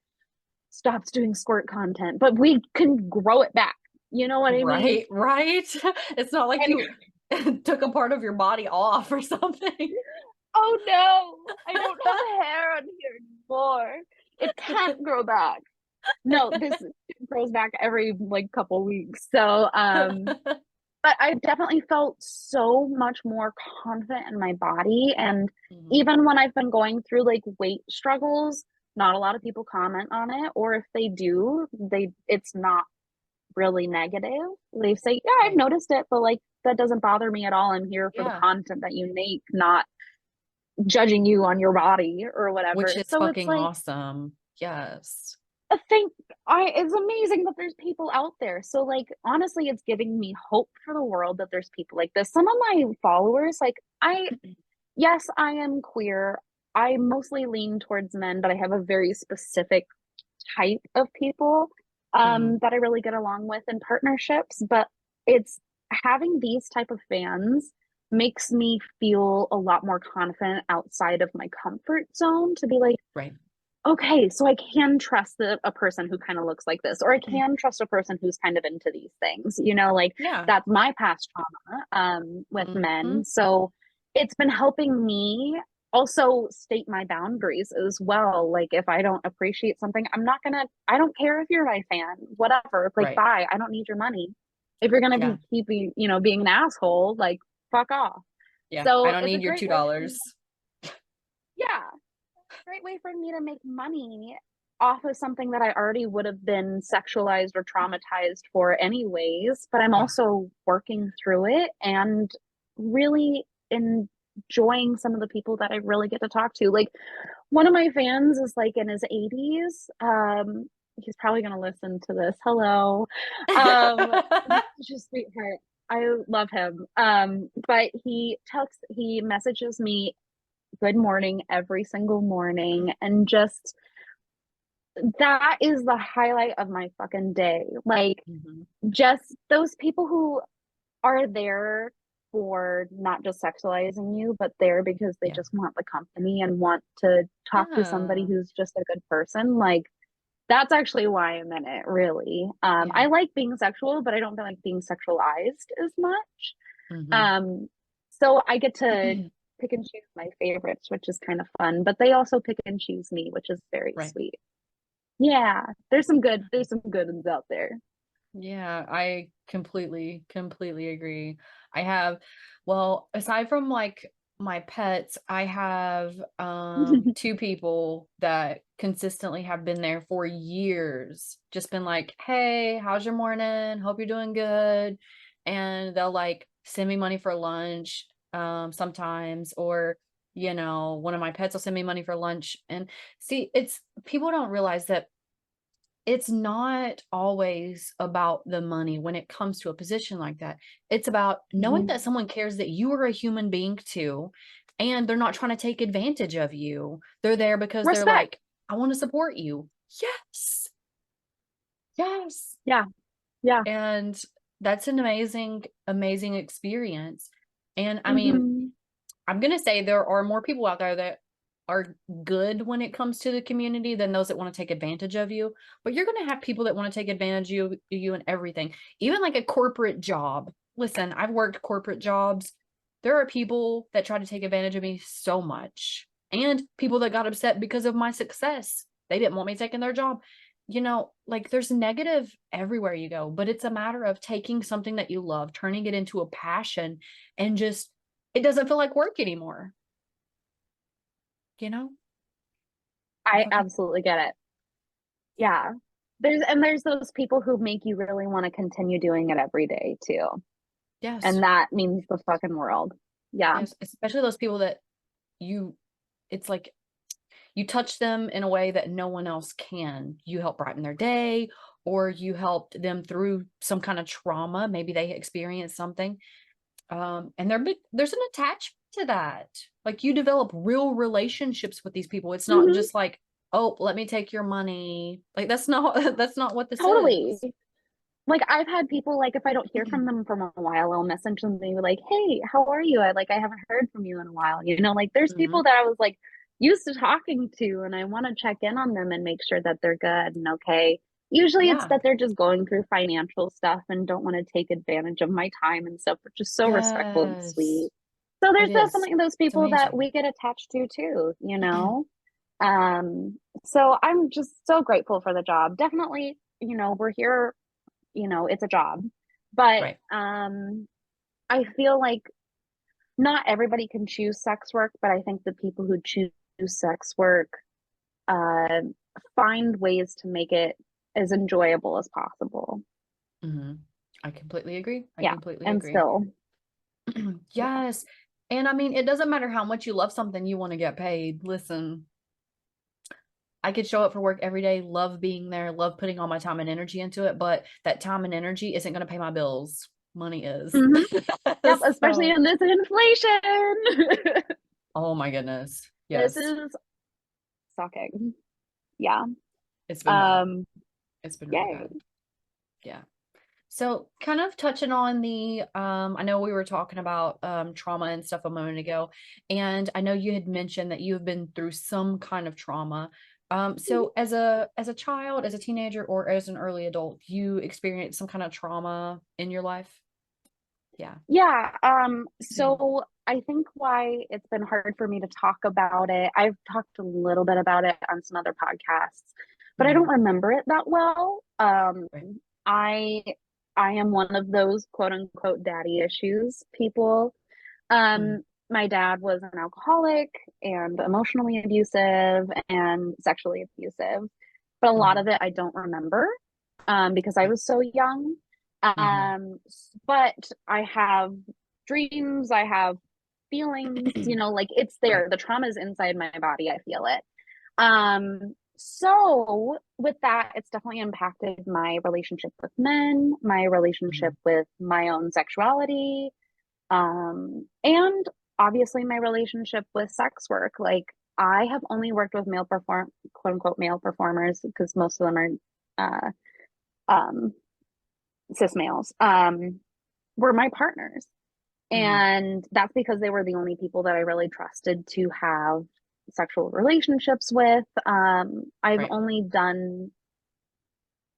stops doing squirt content, but we can grow it back. You know what I mean? Right. Right. It's not like And you took a part of your body off or something. oh no, I don't have hair on here anymore. It can't grow back. No, this grows back every like couple weeks. So, but I definitely felt so much more confident in my body. And even when I've been going through like weight struggles, not a lot of people comment on it, or if they do, it's not really negative. They say, yeah, I've Right. noticed it, but like that doesn't bother me at all. I'm here for the Yeah. content that you make, not judging you on your body or Which whatever. is So it's fucking like awesome. Yes. I think it's amazing that there's people out there. So like honestly, it's giving me hope for the world that there's people like this. Some of my followers, like yes, I am queer. I mostly lean towards men, but I have a very specific type of people that I really get along with in partnerships. But it's having these type of fans makes me feel a lot more confident outside of my comfort zone to be like, Right. okay, so I can trust a person who kind of looks like this, or I can trust a person who's kind of into these things, you know, like Yeah. that's my past trauma with men. So it's been helping me also state my boundaries as well. Like if I don't appreciate something, I don't care if you're my fan, whatever, like Right. bye, I don't need your money. If you're gonna Yeah. be keeping, you know, being an asshole, like fuck off. Yeah. I So don't it's a need your great way for $2. me, yeah, great way for me to make money off of something that I already would have been sexualized or traumatized for anyways, but I'm Yeah. also working through it and really enjoying some of the people that I really get to talk to. Like one of my fans is like in his 80s. He's probably gonna listen to this. Hello. He's such a sweetheart. I love him. But he messages me good morning every single morning, and just that is the highlight of my fucking day. Like just those people who are there for not just sexualizing you, but there because they Yeah. just want the company and want to talk to somebody Yeah. who's just a good person. Like that's actually why I'm in it, really. Yeah. I like being sexual, but I don't like being sexualized as much. Mhm. So I get to pick and choose my favorites, which is kind of fun, but they also pick and choose me, which is very Right. sweet. Yeah, there's some good ones out there. Yeah, I completely agree. I have, well, aside from like my pets, I have two people that consistently have been there for years. Just been like, "Hey, how's your morning? Hope you're doing good." and they'll like send me money for lunch sometimes, or one of my pets will send me money for lunch. And see, it's people don't realize that it's not always about the money when it comes to a position like that. It's about knowing that someone cares that you are a human being too, and they're not trying to take advantage of you. They're there because they're Respect. like, I want to support you. Yes. Yes. Yeah. Yeah. And that's an amazing, amazing experience. And I mean, I'm going to say there are more people out there that are good when it comes to the community than those that want to take advantage of you. But you're going to have people that want to take advantage of you and everything, even like a corporate job. Listen, I've worked corporate jobs. There are people that try to take advantage of me so much, and people that got upset because of my success. They didn't want me taking their job. Like there's negative everywhere you go, but it's a matter of taking something that you love, turning it into a passion, and just, it doesn't feel like work anymore. I absolutely get it. Yeah. There's those people who make you really want to continue doing it every day too. Yes. And that means the fucking world. Yeah. Yes. Especially those people that it's like you touch them in a way that no one else can. You help brighten their day, or you helped them through some kind of trauma. Maybe they experienced something. And there's an attachment to that. Like you develop real relationships with these people. It's not just like, oh, let me take your money. Like that's not what this Totally. is. Like I've had people, like, if I don't hear from them from a while, I'll message them and be like, hey, how are you? I haven't heard from you in a while. Like there's people that I was like used to talking to, and I want to check in on them and make sure that they're good and okay. Usually it's that they're just going through financial stuff and don't want to take advantage of my time and stuff, which is so respectful and sweet. So there's definitely those people that we get attached to too, So I'm just so grateful for the job. Definitely, we're here, it's a job, but I feel like not everybody can choose sex work, but I think the people who choose sex work find ways to make it as enjoyable as possible. I completely agree. I completely agree. Still, yes. And I mean, it doesn't matter how much you love something, you want to get paid. Listen, I could show up for work every day, love being there, love putting all my time and energy into it, but that time and energy isn't going to pay my bills. Money is. Yep, especially in this inflation. Oh my goodness. Yes. This is sucking. Yeah. It's been bad. It's been really bad. Yeah. So kind of touching on I know we were talking about trauma and stuff a moment ago, and I know you had mentioned that you've been through some kind of trauma. So as a child, as a teenager, or as an early adult, you experienced some kind of trauma in your life? Yeah. So I think why it's been hard for me to talk about it, I've talked a little bit about it on some other podcasts, but I don't remember it that well. I am one of those quote unquote daddy issues people. My dad was an alcoholic and emotionally abusive and sexually abusive, but a lot of it I don't remember because I was so young. But I have dreams, I have feelings, like it's there. The trauma is inside my body. I feel it. So with that, it's definitely impacted my relationship with men, my relationship with my own sexuality, and obviously my relationship with sex work. Like I have only worked with quote unquote male performers because most of them are cis males, were my partners. And that's because they were the only people that I really trusted to have sexual relationships with. I've only done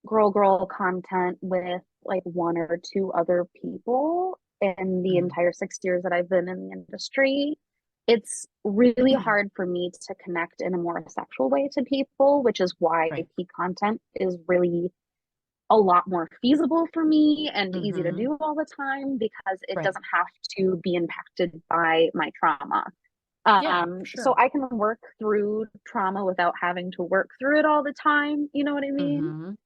girl content with like one or two other people in the entire 6 years that I've been in the industry. It's really hard for me to connect in a more sexual way to people, which is why kink content is really a lot more feasible for me and easy to do all the time because it doesn't have to be impacted by my trauma. So I can work through trauma without having to work through it all the time. You know what I mean?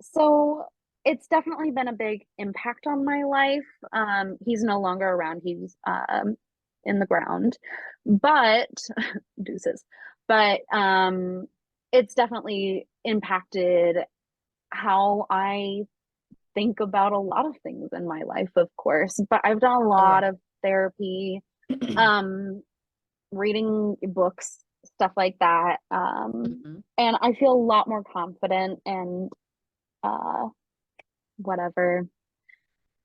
So it's definitely been a big impact on my life. He's no longer around. He's in the ground, but deuces. But it's definitely impacted how I think about a lot of things in my life, of course. But I've done a Oh yeah. lot of therapy, um, reading books, stuff like that. Mhm. And I feel a lot more confident and uh whatever,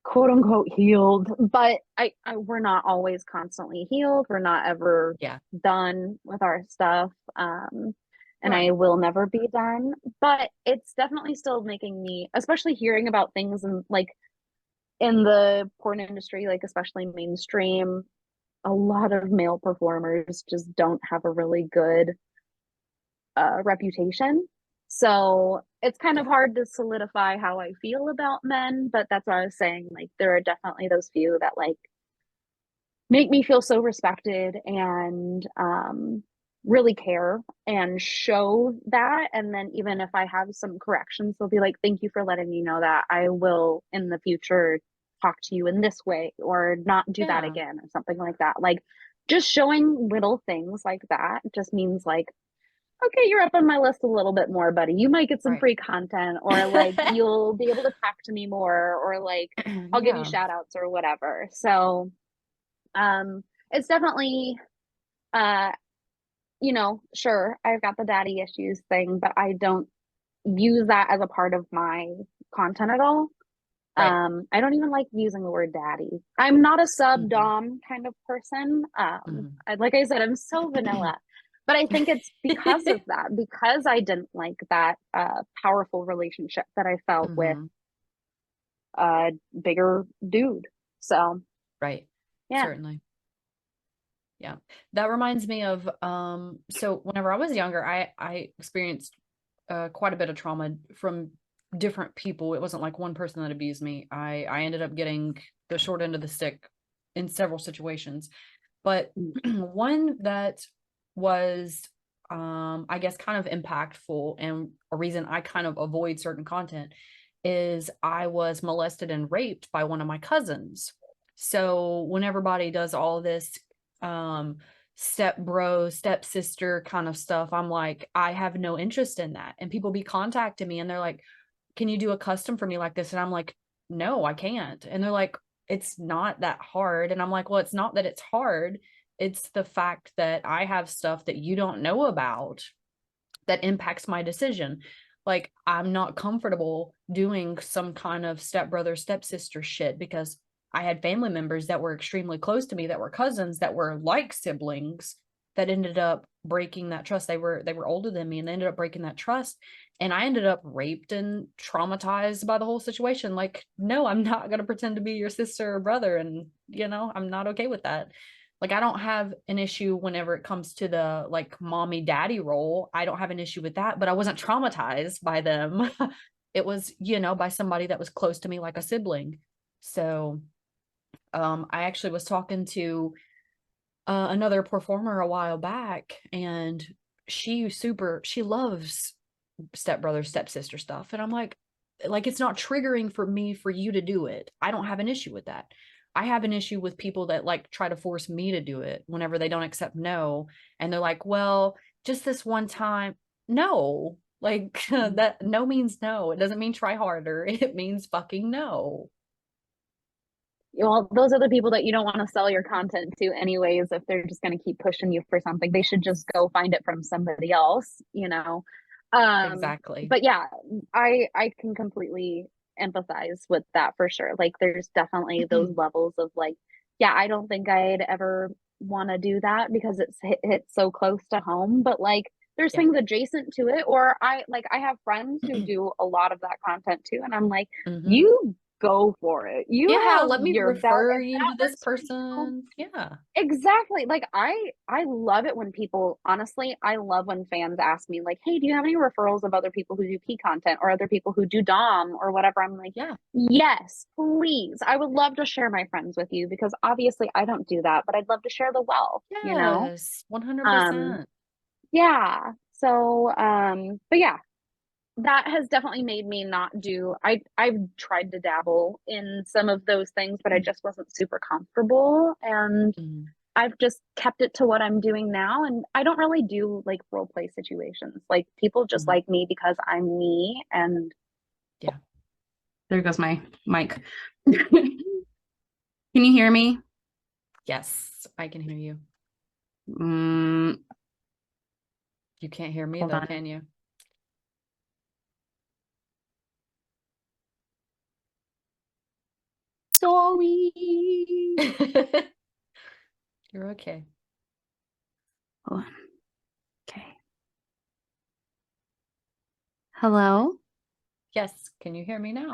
quote unquote, healed. But I we're not always constantly healed. We're not ever Yeah. done with our stuff. And I Right. will never be done. But it's definitely still making me, especially hearing about things and like in the porn industry, like especially mainstream, a lot of male performers just don't have a really good reputation. So it's kind of Yeah. hard to solidify how I feel about men, but that's what I was saying. Like, there are definitely those few that like make me feel so respected and really care and show that. And then even if I have some corrections, they'll be like, "Thank you for letting me know that. I will in the future talk to you in this way or not do that Yeah. again," or something like that. Like, just showing little things like that just means like, okay, you're up on my list a little bit more, buddy. You might get some Right. free content, or like you'll be able to talk to me more, or like I'll give you Yeah. shout outs or whatever. So it's definitely uh sure, I've got the daddy issues thing, but I don't use that as a part of my content at all. Right. I don't even like using the word daddy. I'm not a sub Mhm. dom kind of person. Mhm. Like I said, I'm so vanilla. But I think it's because of that, because I didn't like that powerful relationship that I felt with Mhm. a bigger dude. So Right. yeah. Certainly. Yeah. That reminds me of so whenever I was younger, I experienced quite a bit of trauma from different people. It wasn't like one person that abused me. I ended up getting the short end of the stick in several situations. But one that was I guess kind of impactful and a reason I kind of avoid certain content is I was molested and raped by one of my cousins. So when everybody does all this um step bro, step sister kind of stuff, I'm like, I have no interest in that. And people be contacting me and they're like, can you do a custom for me like this? And I'm like, no, I can't. And they're like, it's not that hard. And I'm like, well, it's not that it's hard. It's the fact that I have stuff that you don't know about that impacts my decision. Like, I'm not comfortable doing some kind of stepbrother, stepsister shit because I had family members that were extremely close to me that were cousins that were like siblings that ended up breaking that trust. They were older than me and they ended up breaking that trust. And I ended up raped and traumatized by the whole situation. Like, no, I'm not gonna pretend to be your sister or brother. And I'm not okay with that. Like, I don't have an issue whenever it comes to the like mommy daddy role. I don't have an issue with that, but I wasn't traumatized by them. It was, by somebody that was close to me like a sibling. So, I actually was talking to another performer a while back, and she loves stepbrother, stepsister stuff. And I'm like, it's not triggering for me for you to do it. I don't have an issue with that. I have an issue with people that like try to force me to do it whenever they don't accept no. And they're like, well, just this one time. No, like that no means no. It doesn't mean try harder. It means fucking no. Well, those are the people that you don't want to sell your content to anyways. If they're just going to keep pushing you for something, they should just go find it from somebody else. Exactly. But yeah, I can completely empathize with that for sure. Like, there's definitely those levels of like, yeah, I don't think I'd ever want to do that because it's hit so close to home, but like there's Yeah. things adjacent to it. Or I have friends who do a lot of that content too, and I'm like, Hmm. you go for it. You Yeah, have let me your belt. refer If you that to this works for you, person. Yeah. exactly. Like, I love it when people, honestly, I love when fans ask me like, "Hey, do you have any referrals of other people who do P content or other people who do Dom or whatever?" I'm like, Yeah. "Yes, please. I would love to share my friends with you because obviously I don't do that, but I'd love to share the wealth. Yes, Um 100%. yeah. So but yeah, that has definitely made me not do, I've tried to dabble in some of those things, but I just wasn't super comfortable. And Mhm. I've just kept it to what I'm doing now. And I don't really do like role play situations. Like people just Mhm. like me because I'm me. And Yeah. There goes my mic. Can you hear me? Yes, I can hear you. Mm, You can't hear me hold though, on. can you? Sorry. You're okay. Hold on. Okay. Hello? Yes, can you hear me now?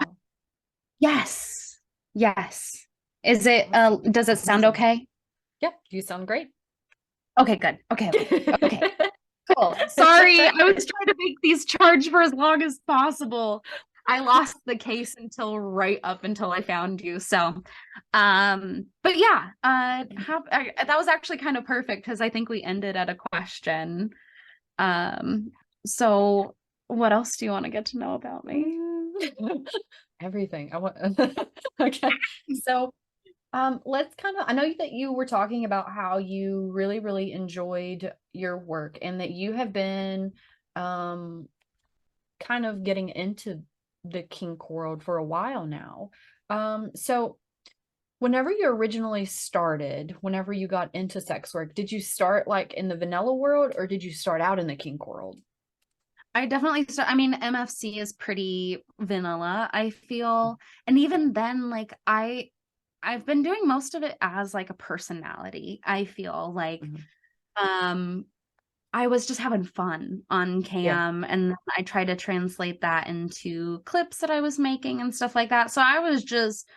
Yes. Yes. Is it does it sound Awesome. okay? Yep, you sound great. Okay, good. Okay, okay. Cool. Sorry, I was trying to make these charge for as long as possible. I lost the case until right up until I found you. So, but yeah, that was actually kind of perfect because I think we ended at a question. So what else do you want to get to know about me? Everything. I want okay. So let's kind of, I know that you were talking about how you really, really enjoyed your work and that you have been um kind of getting into the kink world for a while now. So whenever you originally started, whenever you got into sex work, did you start like in the vanilla world or did you start out in the kink world? I definitely I mean, MFC is pretty vanilla, I feel. And even then, like I've been doing most of it as like a personality. I feel like um I was just having fun on Yeah. cam, and then I tried to translate that into clips that I was making and stuff like that. So I was just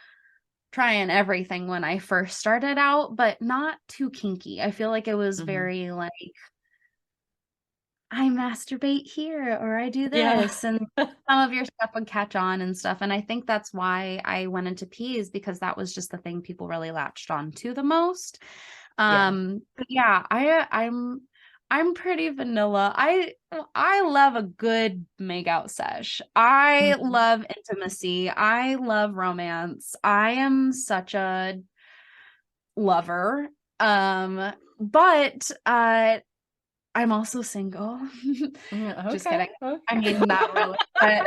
trying everything when I first started out, but not too kinky. I feel like it was very like I masturbate here or I do Yeah. this, and some of your stuff would catch on and stuff. And I think that's why I went into peas, because that was just the thing people really latched on to the most. Yeah. But yeah, I'm pretty vanilla. I love a good makeout sesh. I Mhm. love intimacy. I love romance. I am such a lover. But I'm also single. Just Okay. kidding. I mean, not really, but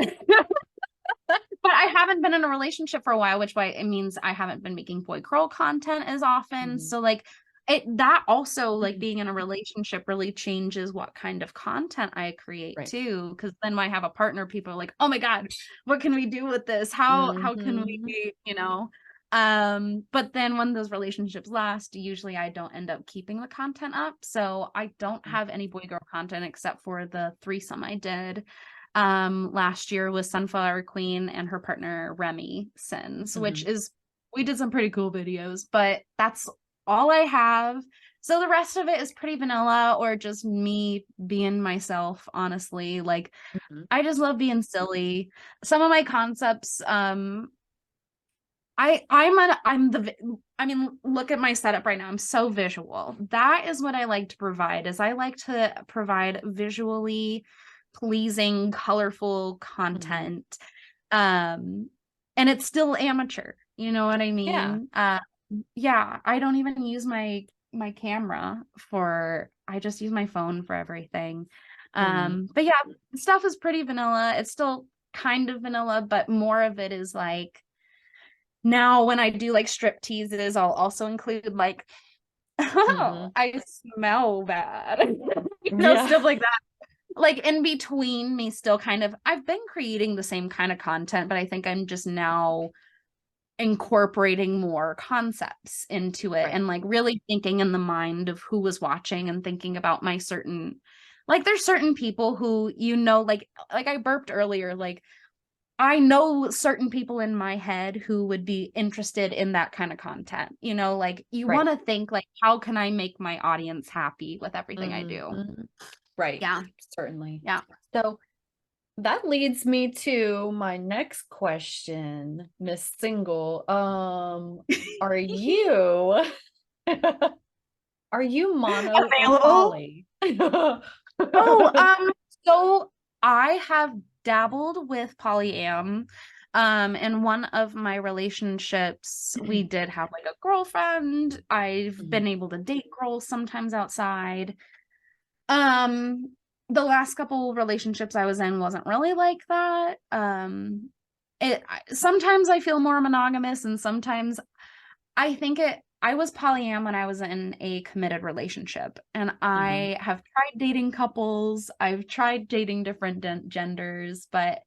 but I haven't been in a relationship for a while, which why it means I haven't been making boy girl content as often. Mhm. So like that also, like being in a relationship really changes what kind of content I create Right. too. Because then when I have a partner, people are like, oh my God, what can we do with this? How can Mhm. we, but then when those relationships last, usually I don't end up keeping the content up. So I don't have any boy girl content except for the threesome I did last year with Sunflower Queen and her partner Remy Sins, which is, we did some pretty cool videos, but that's all I have. So the rest of it is pretty vanilla or just me being myself, honestly. Like Mhm. I just love being silly. Some of my concepts, I mean, look at my setup right now. I'm so visual. That is what I like to provide, is I like to provide visually pleasing, colorful content. And it's still amateur. You know what I Yeah. mean? Yeah, I don't even use my camera I just use my phone for everything. But yeah, stuff is pretty vanilla. It's still kind of vanilla, but more of it is like, now when I do like strip teases, I'll also include like, oh, I smell bad. Yeah. Stuff like that. Like in between me still kind of, I've been creating the same kind of content, but I think I'm just now incorporating more concepts into it, Right. and like really thinking in the mind of who was watching and thinking about my certain, like there's certain people who, like I burped earlier, like I know certain people in my head who would be interested in that kind of content. Like you Right. want to think like, how can I make my audience happy with everything I do? Right. Yeah. Certainly. Yeah. So that leads me to my next question, Miss Single. Are you are you mono or Available. poly? Oh, so I have dabbled with polyam. In one of my relationships, we did have like a girlfriend. I've been able to date girls sometimes outside. The last couple relationships I was in wasn't really like that. Sometimes I feel more monogamous, and sometimes I was polyam when I was in a committed relationship, and I have tried dating couples. I've tried dating different genders, but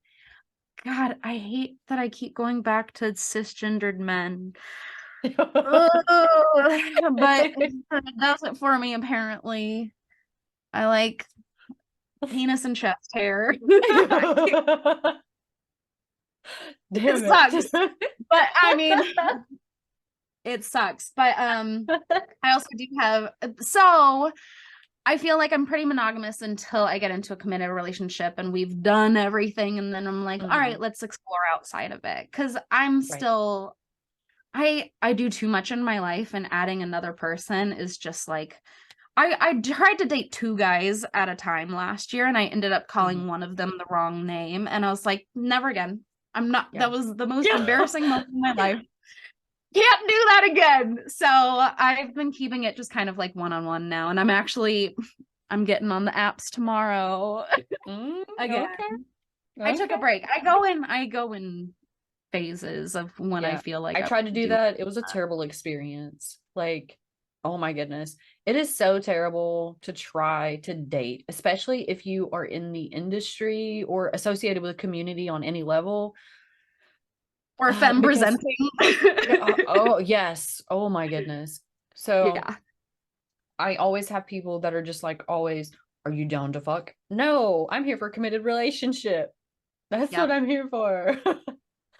God, I hate that I keep going back to cisgendered men. Ugh, but it does it for me, apparently. I like penis and chest hair. Damn It sucks. But I mean, it sucks. But I also do have, so I feel like I'm pretty monogamous until I get into a committed relationship and we've done everything, and then I'm like, all right, let's explore outside of it. Because I'm still, I do too much in my life, and adding another person is just like, I tried to date 2 guys at a time last year, and I ended up calling one of them the wrong name, and I was like, never again. I'm not, that was the most embarrassing moment in my life. Can't do that again. So I've been keeping it just kind of like one-on-one now, and I'm getting on the apps tomorrow again. Okay. I took a break. I go in phases of when I feel like I tried to do that. It was a terrible experience. Like, oh my goodness. It is so terrible to try to date, especially if you are in the industry or associated with a community on any level. Or femme presenting. Oh, yes. Oh my goodness. So I always have people that are just like, always, are you down to fuck? No, I'm here for a committed relationship. That's what I'm here for.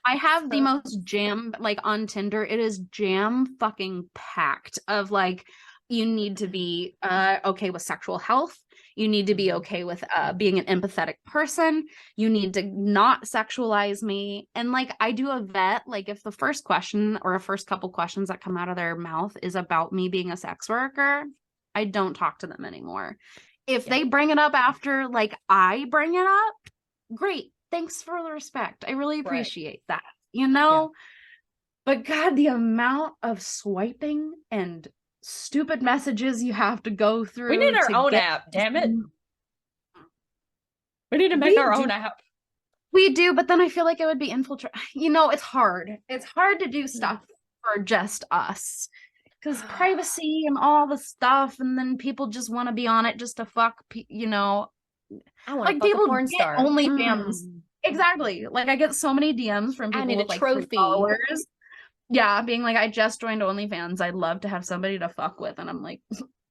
I have the most jam, like on Tinder, it is jam fucking packed of like, you need to be okay with sexual health. You need to be okay with being an empathetic person. You need to not sexualize me. And like, I do a vet, like if the first question or a first couple questions that come out of their mouth is about me being a sex worker, I don't talk to them anymore. If they bring it up after like I bring it up, great. Thanks for the respect. I really appreciate that, you know? But God, the amount of swiping and stupid messages you have to go through. We need our own app, damn it. We need to make our own app. We do, but then I feel like it would be infiltrated. You know, it's hard. It's hard to do stuff for just us. Because privacy and all the stuff, and then people just want to be on it just to fuck, you know. I want like to fuck people a porn get star. OnlyFans. Exactly. Like I get so many DMs from people with like 3 followers. Yeah, being like, I just joined OnlyFans. I'd love to have somebody to fuck with. And I'm like,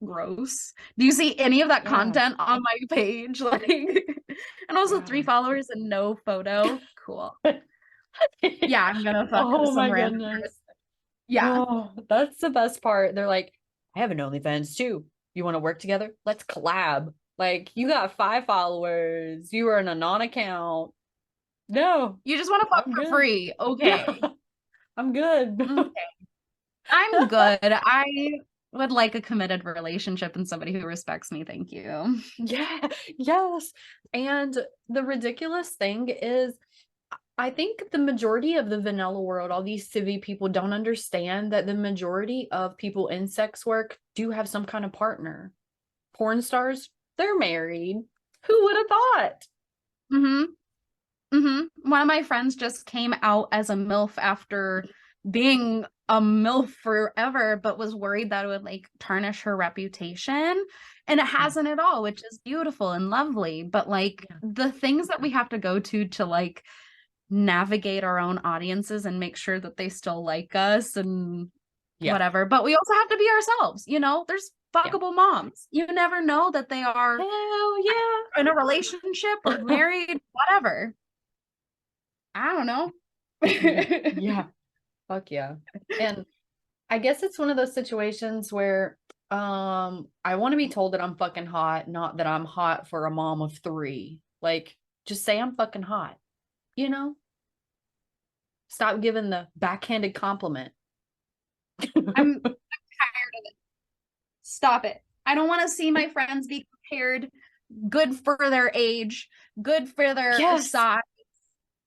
gross. Do you see any of that content on my page? Like, and also 3 followers and no photo. Cool. Yeah, I'm gonna fuck oh my random goodness. person. Yeah. Oh, that's the best part. They're like, I have an OnlyFans too. You want to work together? Let's collab. Like, you got 5 followers. You are in a non-account. No. You just want to fuck for free. Okay. I'm good. Okay. I'm good. I would like a committed relationship and somebody who respects me. Thank you. Yeah. Yes. And the ridiculous thing is, I think the majority of the vanilla world, all these civvy people, don't understand that the majority of people in sex work do have some kind of partner. Porn stars, they're married. Who would have thought? One of my friends just came out as a MILF after being a MILF forever, but was worried that it would like tarnish her reputation. And it hasn't at all, which is beautiful and lovely. But like the things that we have to go to like navigate our own audiences and make sure that they still like us and whatever. But we also have to be ourselves, you know, there's fuckable moms. You never know that they are in a relationship or married, whatever. I don't know. Yeah. Fuck yeah. And I guess it's one of those situations where I want to be told that I'm fucking hot, not that I'm hot for a mom of 3. Like, just say I'm fucking hot. You know? Stop giving the backhanded compliment. I'm tired of it. Stop it. I don't want to see my friends be compared good for their age, good for their Yes. size,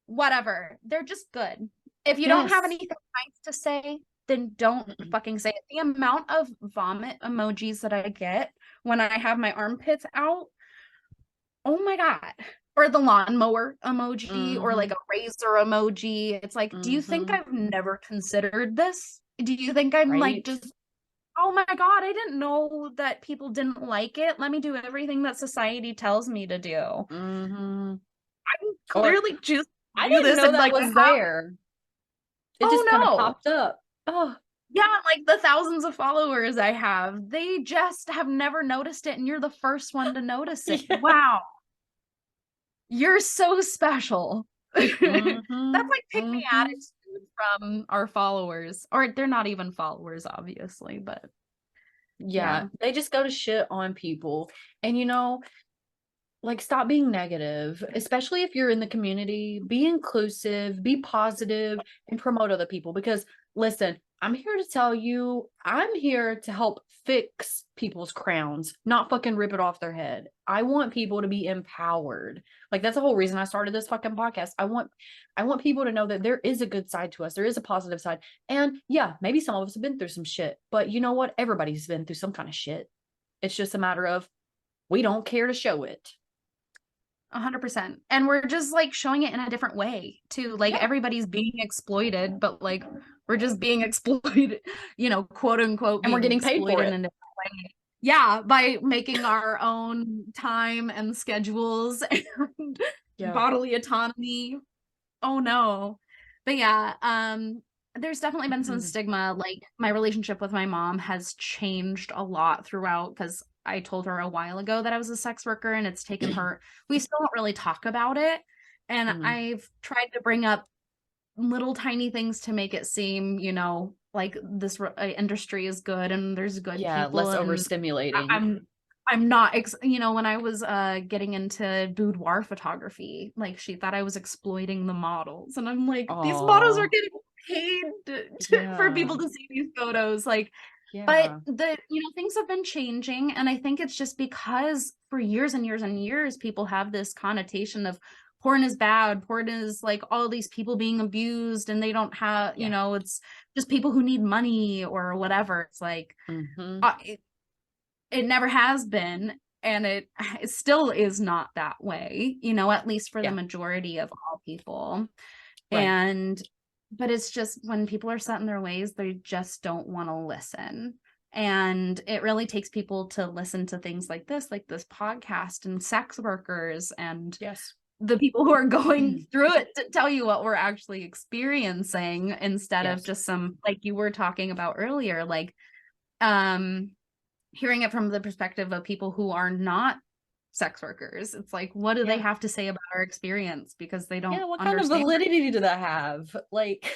whatever. They're just good. If you don't have Yes. anything nice to say, then don't fucking say it. The amount of vomit emojis that I get when I have my armpits out, oh my God. Or the lawnmower emoji or like a razor emoji. It's like, do you think I've never considered this? Do you think I'm like Right. just, oh my God, I didn't know that people didn't like it. Let me do everything that society tells me to do. I'm clearly just I do didn't this know and that like was there. It just kind of no. popped up. Oh, Yeah, like the thousands of followers I have, they just have never noticed it, and you're the first one to notice it. Yeah. Wow. You're so special. That's like pick me attitude from our followers. Or they're not even followers, obviously, but Yeah. They just go to shit on people. And like, stop being negative, especially if you're in the community. Be inclusive, be positive, and promote other people. Because listen, I'm here to tell you, I'm here to help fix people's crowns, not fucking rip it off their head. I want people to be empowered. Like, that's the whole reason I started this fucking podcast. I want people to know that there is a good side to us. There is a positive side. And yeah, maybe some of us have been through some shit, but you know what? Everybody's been through some kind of shit. It's just a matter of we don't care to show it. 100%. And we're just like showing it in a different way too. Like everybody's being exploited, but like we're just being exploited, quote unquote, And we're being getting paid for exploited it. in a different way. Yeah, by making our own time and schedules and bodily autonomy. Oh no. But yeah, there's definitely been some stigma. Like my relationship with my mom has changed a lot throughout because I told her a while ago that I was a sex worker and it's taken her, we still don't really talk about it. And I've tried to bring up little tiny things to make it seem, like this industry is good and there's good people. Less and overstimulating. I'm not, when I was getting into boudoir photography, like she thought I was exploiting the models. And I'm like, these models are getting paid for people to see these photos. Like, but things have been changing. And I think it's just because for years and years and years, people have this connotation of porn is bad. Porn is like all these people being abused and they don't have, it's just people who need money or whatever. It's like, it never has been, and it still is not that way, at least for the majority of all people. Right. But it's just when people are set in their ways, they just don't want to listen. And it really takes people to listen to things like this podcast and sex workers and the people who are going through it to tell you what we're actually experiencing instead of just some, like you were talking about earlier, like, hearing it from the perspective of people who are not sex workers. It's like, what do they have to say about our experience? Because they don't what kind of validity do that have? Like,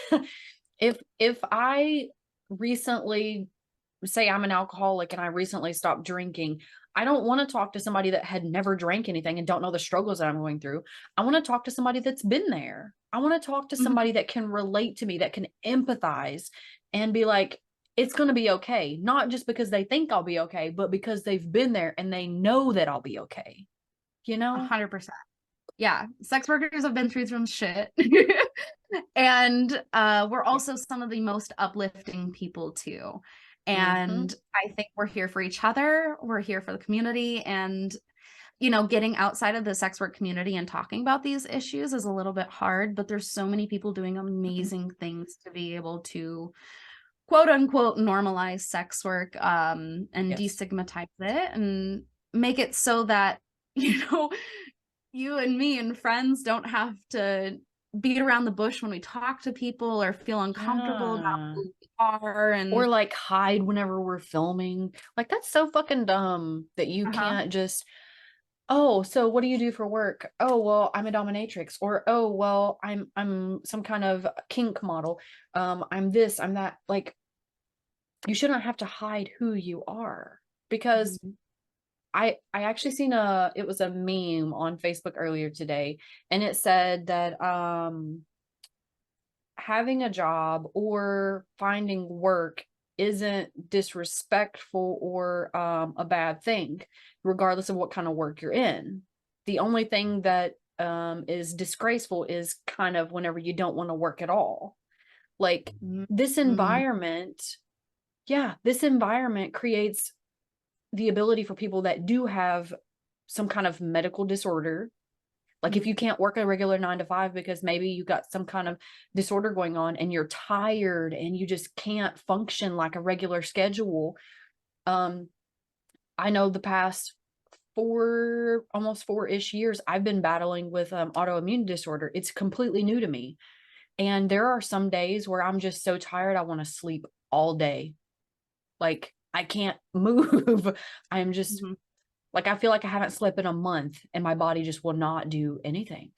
if I recently, say I'm an alcoholic and I recently stopped drinking, I don't want to talk to somebody that had never drank anything and don't know the struggles that I'm going through. I want to talk to somebody that's been there. I want to talk to somebody that can relate to me, that can empathize and be like, it's going to be okay. Not just because they think I'll be okay, but because they've been there and they know that I'll be okay. 100%. Yeah. Sex workers have been through some shit. And we're also some of the most uplifting people too. And I think we're here for each other. We're here for the community. And, getting outside of the sex work community and talking about these issues is a little bit hard, but there's so many people doing amazing things to be able to quote unquote normalize sex work and destigmatize it and make it so that you and me and friends don't have to beat around the bush when we talk to people or feel uncomfortable about who we are or like hide whenever we're filming. Like, that's so fucking dumb that you can't just, oh, so what do you do for work? Oh, well, I'm a dominatrix. Or, oh, well, I'm some kind of kink model. I'm this, I'm that. Like, you shouldn't have to hide who you are, because I actually seen it was a meme on Facebook earlier today, and it said that having a job or finding work isn't disrespectful or a bad thing, regardless of what kind of work you're in. The only thing that is disgraceful is kind of whenever you don't want to work at all. Like this environment, this environment creates the ability for people that do have some kind of medical disorder. Like if you can't work a regular 9 to 5 because maybe you got some kind of disorder going on and you're tired and you just can't function like a regular schedule. I know the past almost 4-ish years, I've been battling with autoimmune disorder. It's completely new to me. And there are some days where I'm just so tired, I want to sleep all day. Like I can't move. I'm just like, I feel like I haven't slept in a month and my body just will not do anything.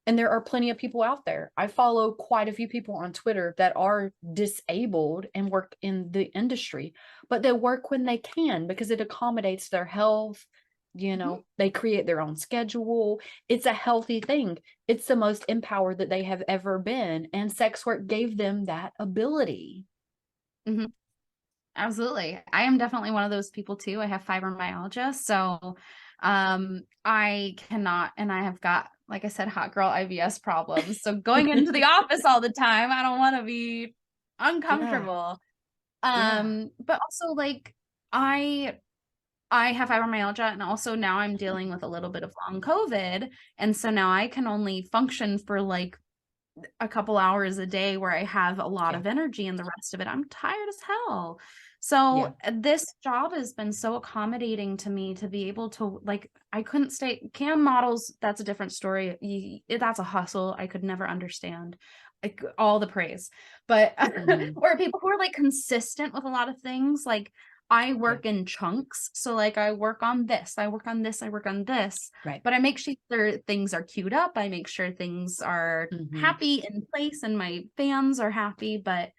And there are plenty of people out there. I follow quite a few people on Twitter that are disabled and work in the industry, but they work when they can because it accommodates their health. You know, they create their own schedule. It's a healthy thing. It's the most empowered that they have ever been. And sex work gave them that ability. Absolutely. I am definitely one of those people too. I have fibromyalgia. So I cannot, and I have got, like I said, hot girl IBS problems. So going into the office all the time, I don't want to be uncomfortable. But also like I have fibromyalgia, and also now I'm dealing with a little bit of long COVID. And so now I can only function for like a couple hours a day where I have a lot of energy, and the rest of it, I'm tired as hell. So this job has been so accommodating to me to be able to, like, I couldn't stay cam models. That's a different story. That's a hustle. I could never understand, like, all the praise, but or people who are like consistent with a lot of things. Like I work in chunks. So like I work on this, I work on this, I work on this. Right. But I make sure things are queued up. I make sure things are happy in place and my fans are happy. But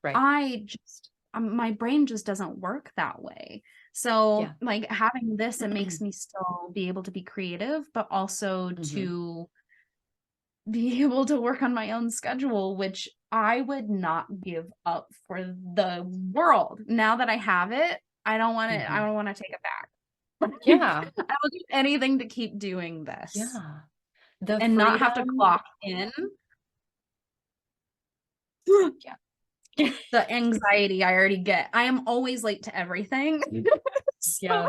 I just, my brain just doesn't work that way. So like having this, it makes me still be able to be creative, but also to be able to work on my own schedule, which I would not give up for the world. Now that I have it, I don't want it. I don't want to take it back. Yeah. I will do anything to keep doing this. Yeah. And not have to clock in. The anxiety I already get. I am always late to everything. So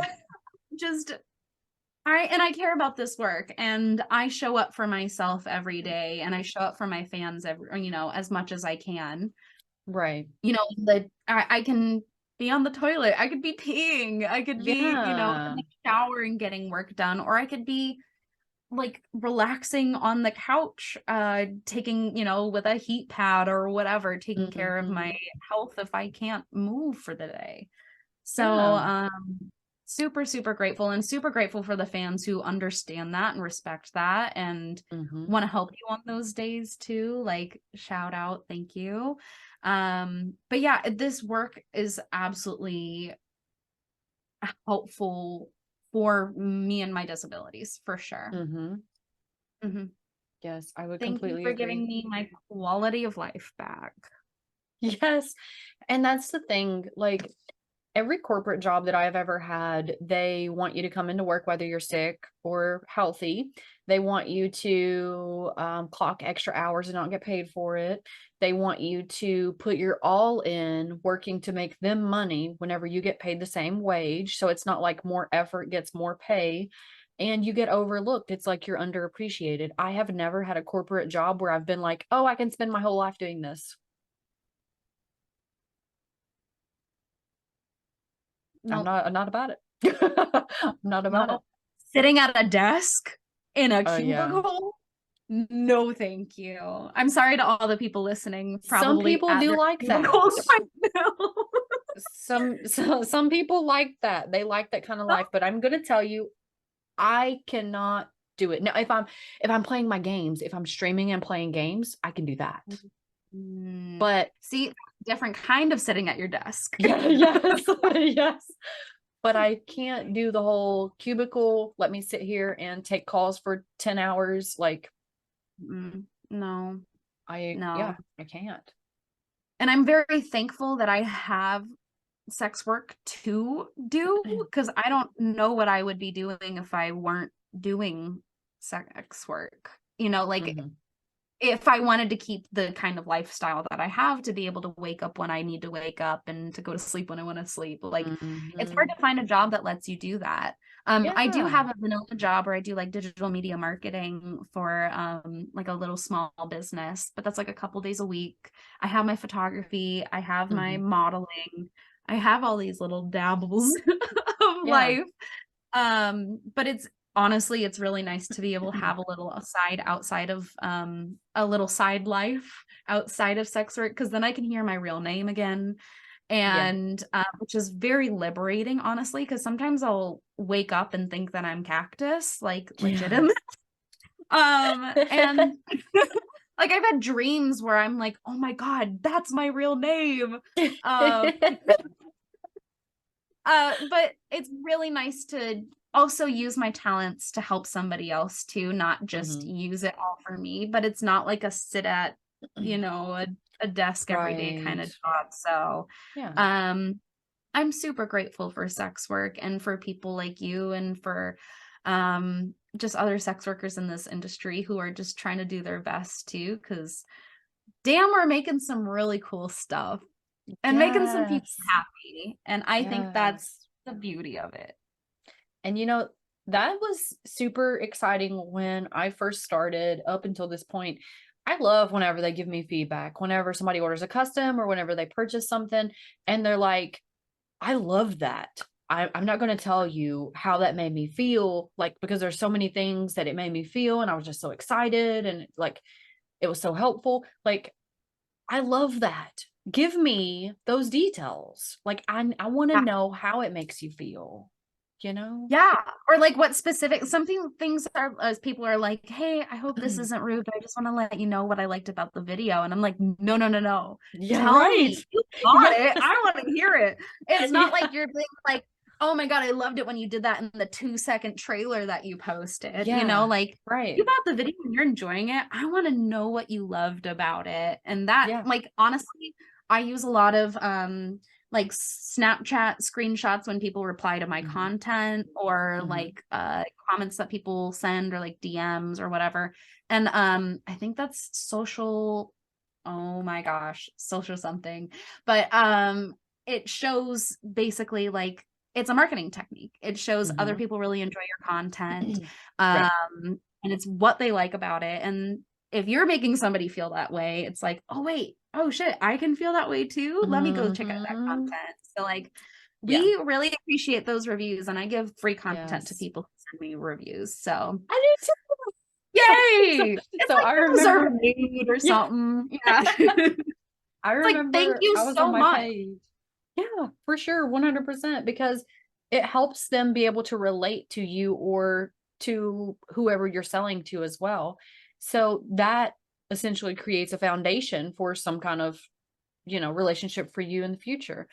just I care about this work, and I show up for myself every day, and I show up for my fans as much as I can. Right. I can be on the toilet. I could be peeing. I could be, in the shower and getting work done, or I could be like relaxing on the couch, taking, with a heat pad or whatever, taking care of my health if I can't move for the day. So, super, super grateful, and super grateful for the fans who understand that and respect that and want to help you on those days too. Like, shout out, thank you. But yeah, this work is absolutely helpful for me and my disabilities, for sure. Yes, I would Thank completely you for agree. giving me my quality of life back. Yes. And that's the thing, like every corporate job that I've ever had, they want you to come into work whether you're sick or healthy. They want you to clock extra hours and not get paid for it. They want you to put your all in working to make them money whenever you get paid the same wage. So it's not like more effort gets more pay and you get overlooked. It's like you're underappreciated. I have never had a corporate job where I've been like, oh, I can spend my whole life doing this. Nope. I'm not about it. I'm not about it. Sitting at a desk in a cubicle? No, thank you. I'm sorry to all the people listening. Some people do like that. Right some people like that. They like that kind of life, but I'm gonna tell you, I cannot do it. Now, if I'm playing my games, if I'm streaming and playing games, I can do that. But see, different kind of sitting at your desk. Yes. But I can't do the whole cubicle. Let me sit here and take calls for 10 hours. Like, no, I can't. And I'm very thankful that I have sex work to do, because I don't know what I would be doing if I weren't doing sex work. You know, like Mm-hmm. if I wanted to keep the kind of lifestyle that I have, to be able to wake up when I need to wake up and to go to sleep when I want to sleep, like it's hard to find a job that lets you do that. I do Yeah. have a vanilla job where I do like digital media marketing for like a little small business, but that's like a couple days a week. I have my photography, I have my Mm-hmm. modeling, I have all these little dabbles of Yeah. life. But it's honestly, it's really nice to be able to have a little aside outside of a little side life outside of sex work, because then I can hear my real name again. Yeah. And which is very liberating, honestly, because sometimes I'll wake up and think that I'm Cactus, like legitimate. And like I've had dreams where I'm like, oh my God, that's my real name. But it's really nice to also use my talents to help somebody else too, not just use it all for me. But it's not like a sit at, you know, a desk every day kind of Right. job. So Yeah. I'm super grateful for sex work and for people like you, and for just other sex workers in this industry who are just trying to do their best too, because damn, we're making some really cool stuff and making some people Yes. happy. And I think that's Yes. the beauty of it. And you know, that was super exciting when I first started up until this point. I love whenever they give me feedback, whenever somebody orders a custom or whenever they purchase something and they're like, I love that. I'm not going to tell you how that made me feel, like, because there's so many things that it made me feel. And I was just so excited and like, it was so helpful. Like, I love that. Give me those details. Like, I want to Yeah. know how it makes you feel, you know? Yeah. Or like what specific something things are, as people are like, hey, I hope this isn't rude, but I just want to let you know what I liked about the video. And I'm like, no. Yeah, Tell right. me. You got Yes. it. I want to hear it. It's not Yeah. like you're being like, oh my God, I loved it when you did that in the 2-second trailer that you posted. You know, Yeah, like you right. bought the video and you're enjoying it. I want to know what you loved about it. And that, Yeah. like, honestly, I use a lot of like Snapchat screenshots when people reply to my content, or like comments that people send, or like DMs or whatever. And I think that's social, oh my gosh, social something. But it shows basically like it's a marketing technique. It shows other people really enjoy your content. Right. And it's what they like about it. And if you're making somebody feel that way, it's like, oh wait, oh shit, I can feel that way too. Let me go check out that content. So like Yeah. we really appreciate those reviews, and I give free content to Yes. people who send me reviews. So I do too. yay! It's So like I you deserve a remember, nude or yeah, something. Yeah. I It's like, thank remember you I was on so my much. page. Yeah, for sure, 100%, because it helps them be able to relate to you or to whoever you're selling to as well. So that essentially creates a foundation for some kind of, you know, relationship for you in the future.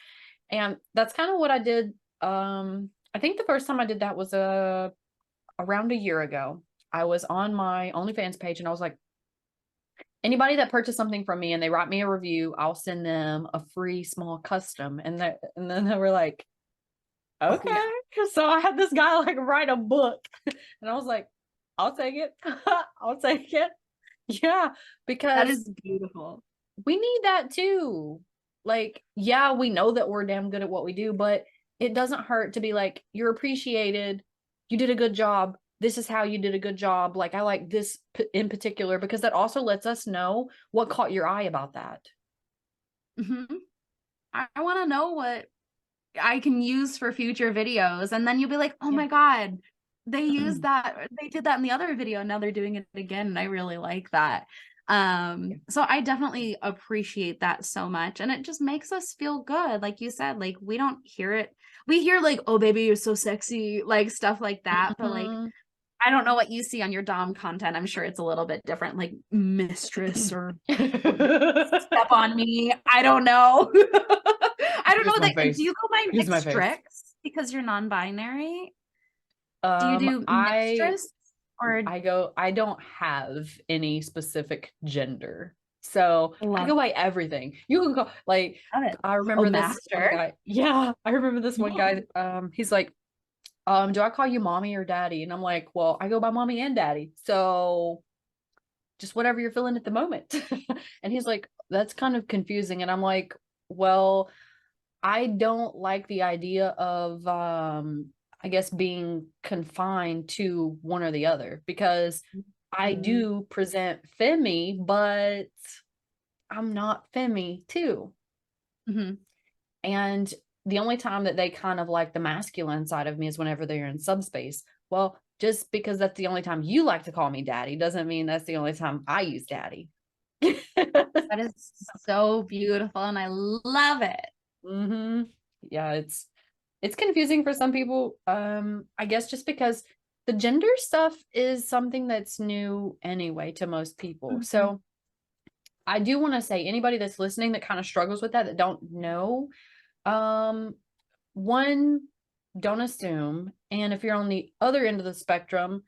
And that's kind of what I did. I think the first time I did that was around a year ago. I was on my OnlyFans page and I was like, anybody that purchased something from me and they write me a review, I'll send them a free small custom. And then they were like, okay. Yeah. So I had this guy like write a book and I was like, I'll take it. I'll take it. Yeah, That because is beautiful. we need that too. Like, yeah, we know that we're damn good at what we do, but it doesn't hurt to be like, you're appreciated. You did a good job. This is how you did a good job. Like, I like this in particular, because that also lets us know what caught your eye about that. I want to know what I can use for future videos. And then you'll be like, oh Yeah. my God, they used that. They did that in the other video, and now they're doing it again. And I really like that. So I definitely appreciate that so much. And it just makes us feel good. Like you said, like we don't hear it. We hear like, oh baby, you're so sexy, like stuff like that. But like, I don't know what you see on your Dom content. I'm sure it's a little bit different, like mistress or step on me. I don't know. I don't know. Do you go by Use my face. mistress because you're non-binary? Do you do mistress or I don't have any specific gender. So I Love go by everything. You can go like, it. I remember this one master. guy. Yeah, I remember this one guy. He's like, do I call you mommy or daddy? And I'm like, well, I go by mommy and daddy. So just whatever you're feeling at the moment. And he's like, that's kind of confusing. And I'm like, well, I don't like the idea of I guess being confined to one or the other, because I do present femmy, but I'm not femmy too. Mm-hmm. And the only time that they kind of like the masculine side of me is whenever they're in subspace. Well, just because that's the only time you like to call me daddy doesn't mean that's the only time I use daddy. That is so beautiful, and I love it. Mm-hmm. Yeah, it's confusing for some people. I guess just because the gender stuff is something that's new anyway to most people. Mm-hmm. So I do want to say, anybody that's listening that kind of struggles with that don't know, one, don't assume. And if you're on the other end of the spectrum,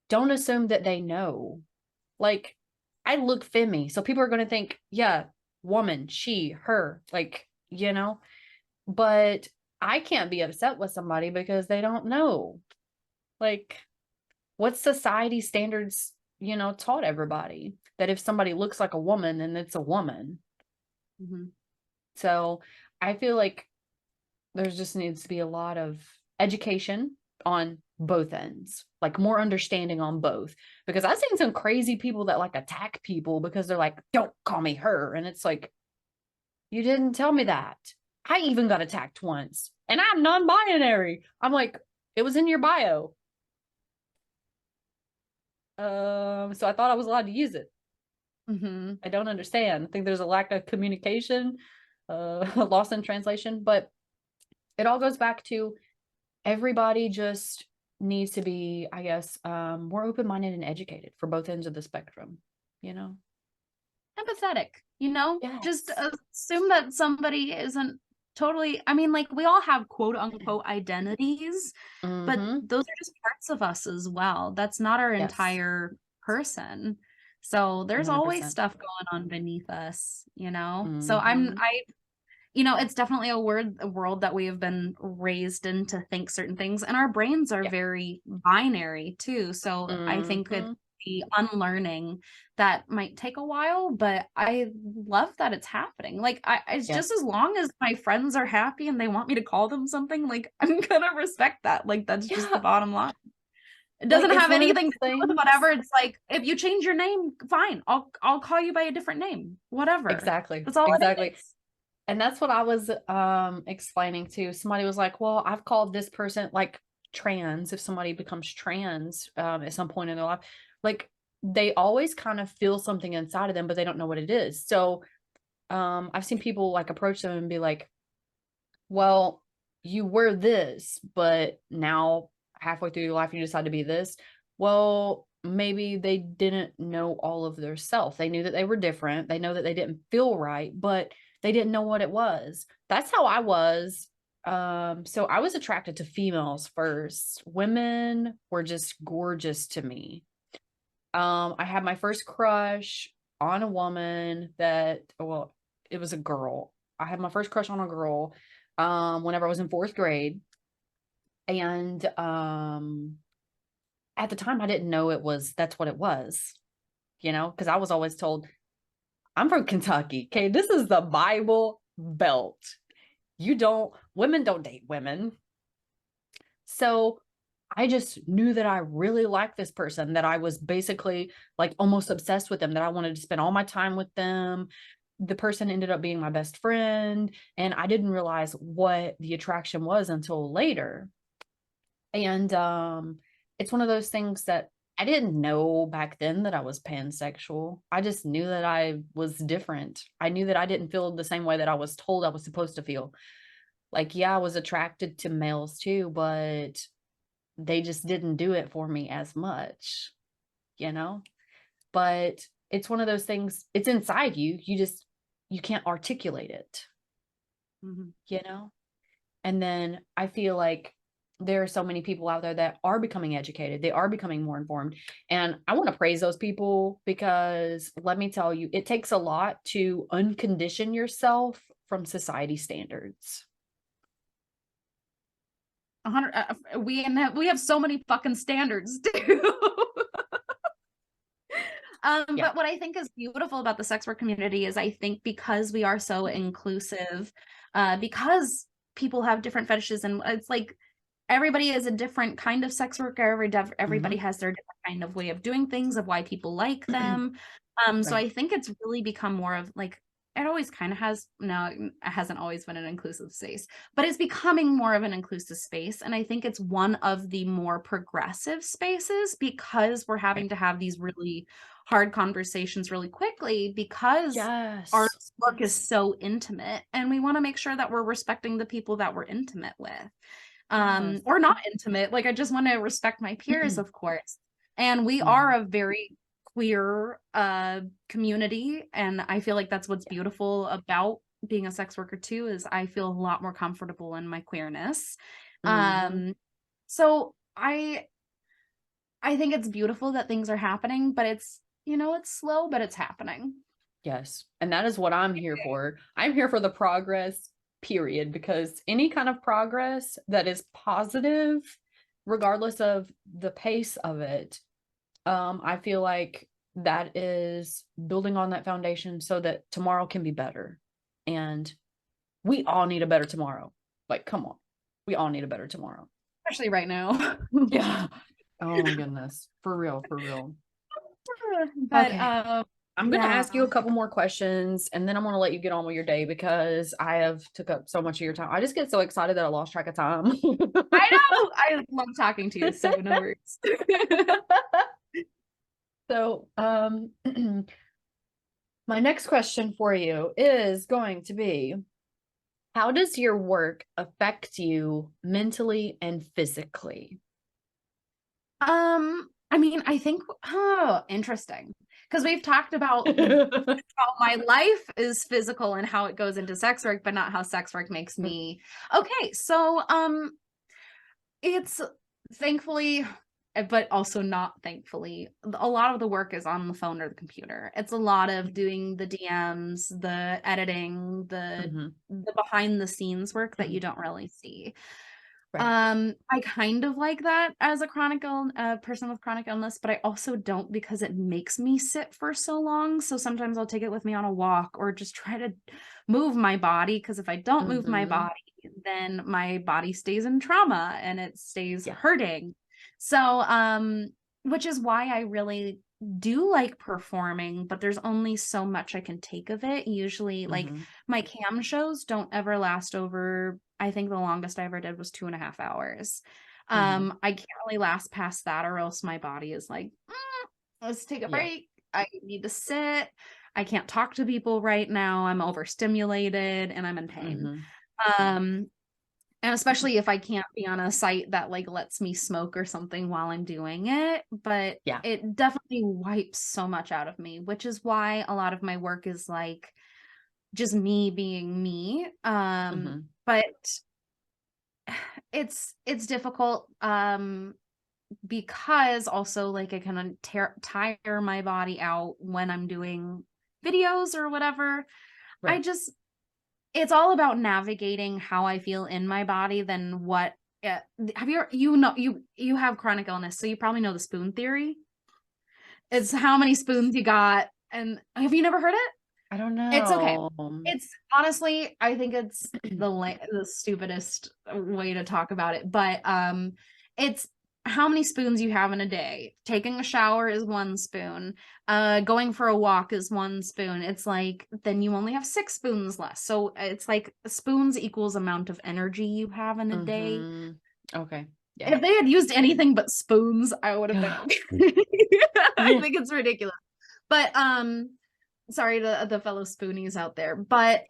don't assume that they know. Like, I look femmy, so people are going to think, yeah, woman, she, her, like, but I can't be upset with somebody because they don't know. Like, what society standards, taught everybody that if somebody looks like a woman, then it's a woman. Mm-hmm. So I feel like there just needs to be a lot of education on both ends, like more understanding on both, because I've seen some crazy people that like attack people because they're like, don't call me her. And it's like, you didn't tell me that. I even got attacked once and I'm non-binary. I'm like, it was in your bio. So I thought I was allowed to use it. Mm-hmm. I don't understand. I think there's a lack of communication, loss in translation, but it all goes back to everybody just needs to be, I guess, more open-minded and educated for both ends of the spectrum, Empathetic, Yes. just assume that somebody isn't totally, I mean, like, we all have quote unquote identities, but Mm-hmm. those are just parts of us as well. That's not our Yes. entire person. So there's always 100%. stuff going on beneath us, So Mm-hmm. it's definitely a world that we have been raised in to think certain things, and our brains are Yeah. very binary too. So I think it's Mm-hmm. the unlearning that might take a while, but I love that it's happening. Like, it's Yes. just, as long as my friends are happy and they want me to call them something, like, I'm gonna respect that. Like, that's just the Yeah. bottom line. It Like, doesn't it's have one of anything those to do with things. whatever. It's like, if you change your name, fine. I'll call you by a different name. Whatever. Exactly. That's all Exactly. it is. And that's what I was explaining to somebody. Was like, well, I've called this person like trans. If somebody becomes trans at some point in their life, like, they always kind of feel something inside of them, but they don't know what it is. So I've seen people like approach them and be like, well, you were this, but now halfway through your life you decide to be this. Well, maybe they didn't know all of their self. They knew that they were different. They know that they didn't feel right, but they didn't know what it was. That's how I was. So I was attracted to females first. Women were just gorgeous to me. I had my first crush on a woman well, it was a girl. I had my first crush on a girl whenever I was in 4th grade. And at the time I didn't know that's what it was, because I was always told, I'm from Kentucky. Okay, this is the Bible Belt. Women don't date women. So I just knew that I really liked this person, that I was basically like almost obsessed with them, that I wanted to spend all my time with them. The person ended up being my best friend, and I didn't realize what the attraction was until later. And it's one of those things that I didn't know back then that I was pansexual. I just knew that I was different. I knew that I didn't feel the same way that I was told I was supposed to feel. Like, yeah, I was attracted to males too, but they just didn't do it for me as much, but it's one of those things, it's inside you. You can't articulate it, Mm-hmm. And then I feel like there are so many people out there that are becoming educated. They are becoming more informed. And I want to praise those people because let me tell you, it takes a lot to uncondition yourself from society standards. 100 we have so many fucking standards too. Yeah. But what I think is beautiful about the sex work community is I think because we are so inclusive, because people have different fetishes, and it's like everybody is a different kind of sex worker. Everybody has their different kind of way of doing things, of why people like them. So Right. I think it's really become more of like, it always kind of has, no, it hasn't always been an inclusive space, but it's becoming more of an inclusive space. And I think it's one of the more progressive spaces because we're having to have these really hard conversations really quickly because our Yes. work is so intimate, and we want to make sure that we're respecting the people that we're intimate with. Yes. Or not intimate. Like, I just want to respect my peers, of course. And we are a very queer community, and I feel like that's what's beautiful about being a sex worker too, is I feel a lot more comfortable in my queerness. So I think it's beautiful that things are happening, but it's, it's slow, but it's happening. Yes. And that is what I'm here for. I'm here for the progress, period, because any kind of progress that is positive, regardless of the pace of it, I feel like that is building on that foundation so that tomorrow can be better. And we all need a better tomorrow. Like, come on. We all need a better tomorrow. Especially right now. Yeah. Oh my goodness. For real, for real. But okay. I'm going to ask you a couple more questions and then I'm going to let you get on with your day because I have took up so much of your time. I just get so excited that I lost track of time. I know. I love talking to you. So no worries. So, my next question for you is going to be, how does your work affect you mentally and physically? I mean, I think, interesting. Because we've talked about how my life is physical and how it goes into sex work, but not how sex work makes me. Okay, so it's thankfully, but also not thankfully, a lot of the work is on the phone or the computer. It's a lot of doing the DMs, the editing, the behind the scenes work that you don't really see. Right. I kind of like that as a person with chronic illness, but I also don't because it makes me sit for so long. So sometimes I'll take it with me on a walk or just try to move my body, because if I don't move my body, then my body stays in trauma and it stays hurting. So, which is why I really do like performing, but there's only so much I can take of it. Usually, like my cam shows don't ever last over, I think the longest I ever did was 2.5 hours. I can't really last past that, or else my body is like, let's take a break. I need to sit. I can't talk to people right now. I'm overstimulated and I'm in pain. And especially if I can't be on a site that like lets me smoke or something while I'm doing it, but it definitely wipes so much out of me, which is why a lot of my work is like just me being me. But it's difficult because also like I kind of tire my body out when I'm doing videos or whatever. It's all about navigating how I feel in my body than what have you have chronic illness, so you probably know the spoon theory. It's how many spoons you got. And have you never heard it? I don't know. It's okay. It's honestly, I think it's the stupidest way to talk about it, but it's how many spoons you have in a day. Taking a shower is 1 spoon. Going for a walk is 1 spoon. It's like, then you only have 6 spoons left. So it's like spoons equals amount of energy you have in a day. Okay. If they had used anything but spoons, I would have been okay. I think it's ridiculous. But sorry to the fellow spoonies out there, but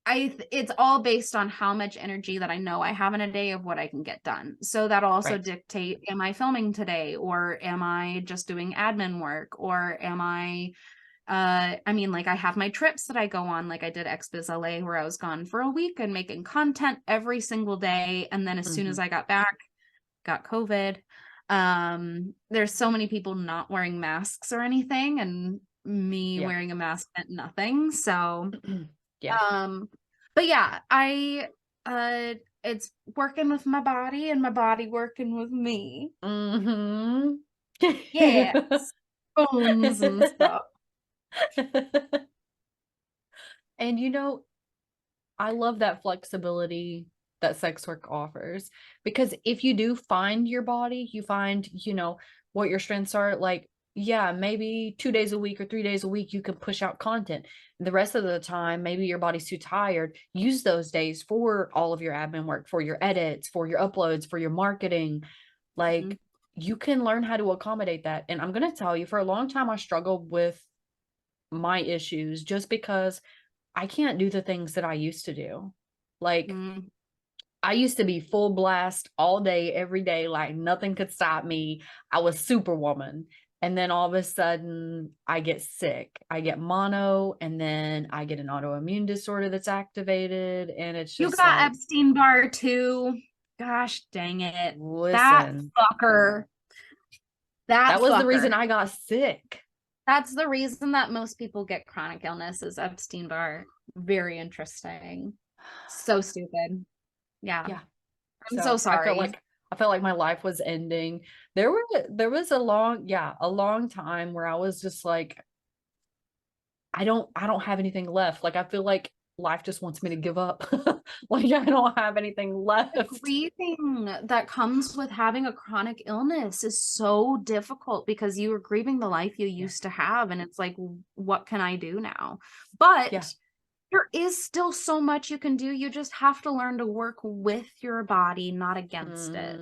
it's all based on how much energy that I know I have in a day of what I can get done. So that'll also dictate, am I filming today, or am I just doing admin work, or am I I mean, like I have my trips that I go on, like I did XBiz LA where I was gone for a week and making content every single day. And then as soon as I got back, got COVID. There's so many people not wearing masks or anything, and me Yeah. wearing a mask meant nothing. So, Yeah. but yeah, it's working with my body and my body working with me. Mm-hmm. Yeah, spoons and stuff. And you know, I love that flexibility that sex work offers, because if you do find your body, you find, you know, what your strengths are, like, yeah, maybe 2 days a week or 3 days a week, you can push out content. The rest of the time, maybe your body's too tired. Use those days for all of your admin work, for your edits, for your uploads, for your marketing. Like, you can learn how to accommodate that. And I'm going to tell you, for a long time, I struggled with my issues just because I can't do the things that I used to do. Like, I used to be full blast all day, every day, like nothing could stop me. I was superwoman. And then all of a sudden I get sick. I get mono, and then I get an autoimmune disorder that's activated. And it's You just got like, Epstein-Barr too. Gosh dang it. That listen, fucker. that was the fucker. reason I got sick. That's the reason that most people get chronic illness is Epstein-Barr. Very interesting. So stupid. Yeah. Yeah. I'm so sorry. I felt like my life was ending. There was a long time where I was just like, I don't have anything left. Like, I feel like life just wants me to give up. Like, I don't have anything left. The grieving that comes with having a chronic illness is so difficult because you are grieving the life you used to have. And it's like, what can I do now? But there is still so much you can do. You just have to learn to work with your body, not against it.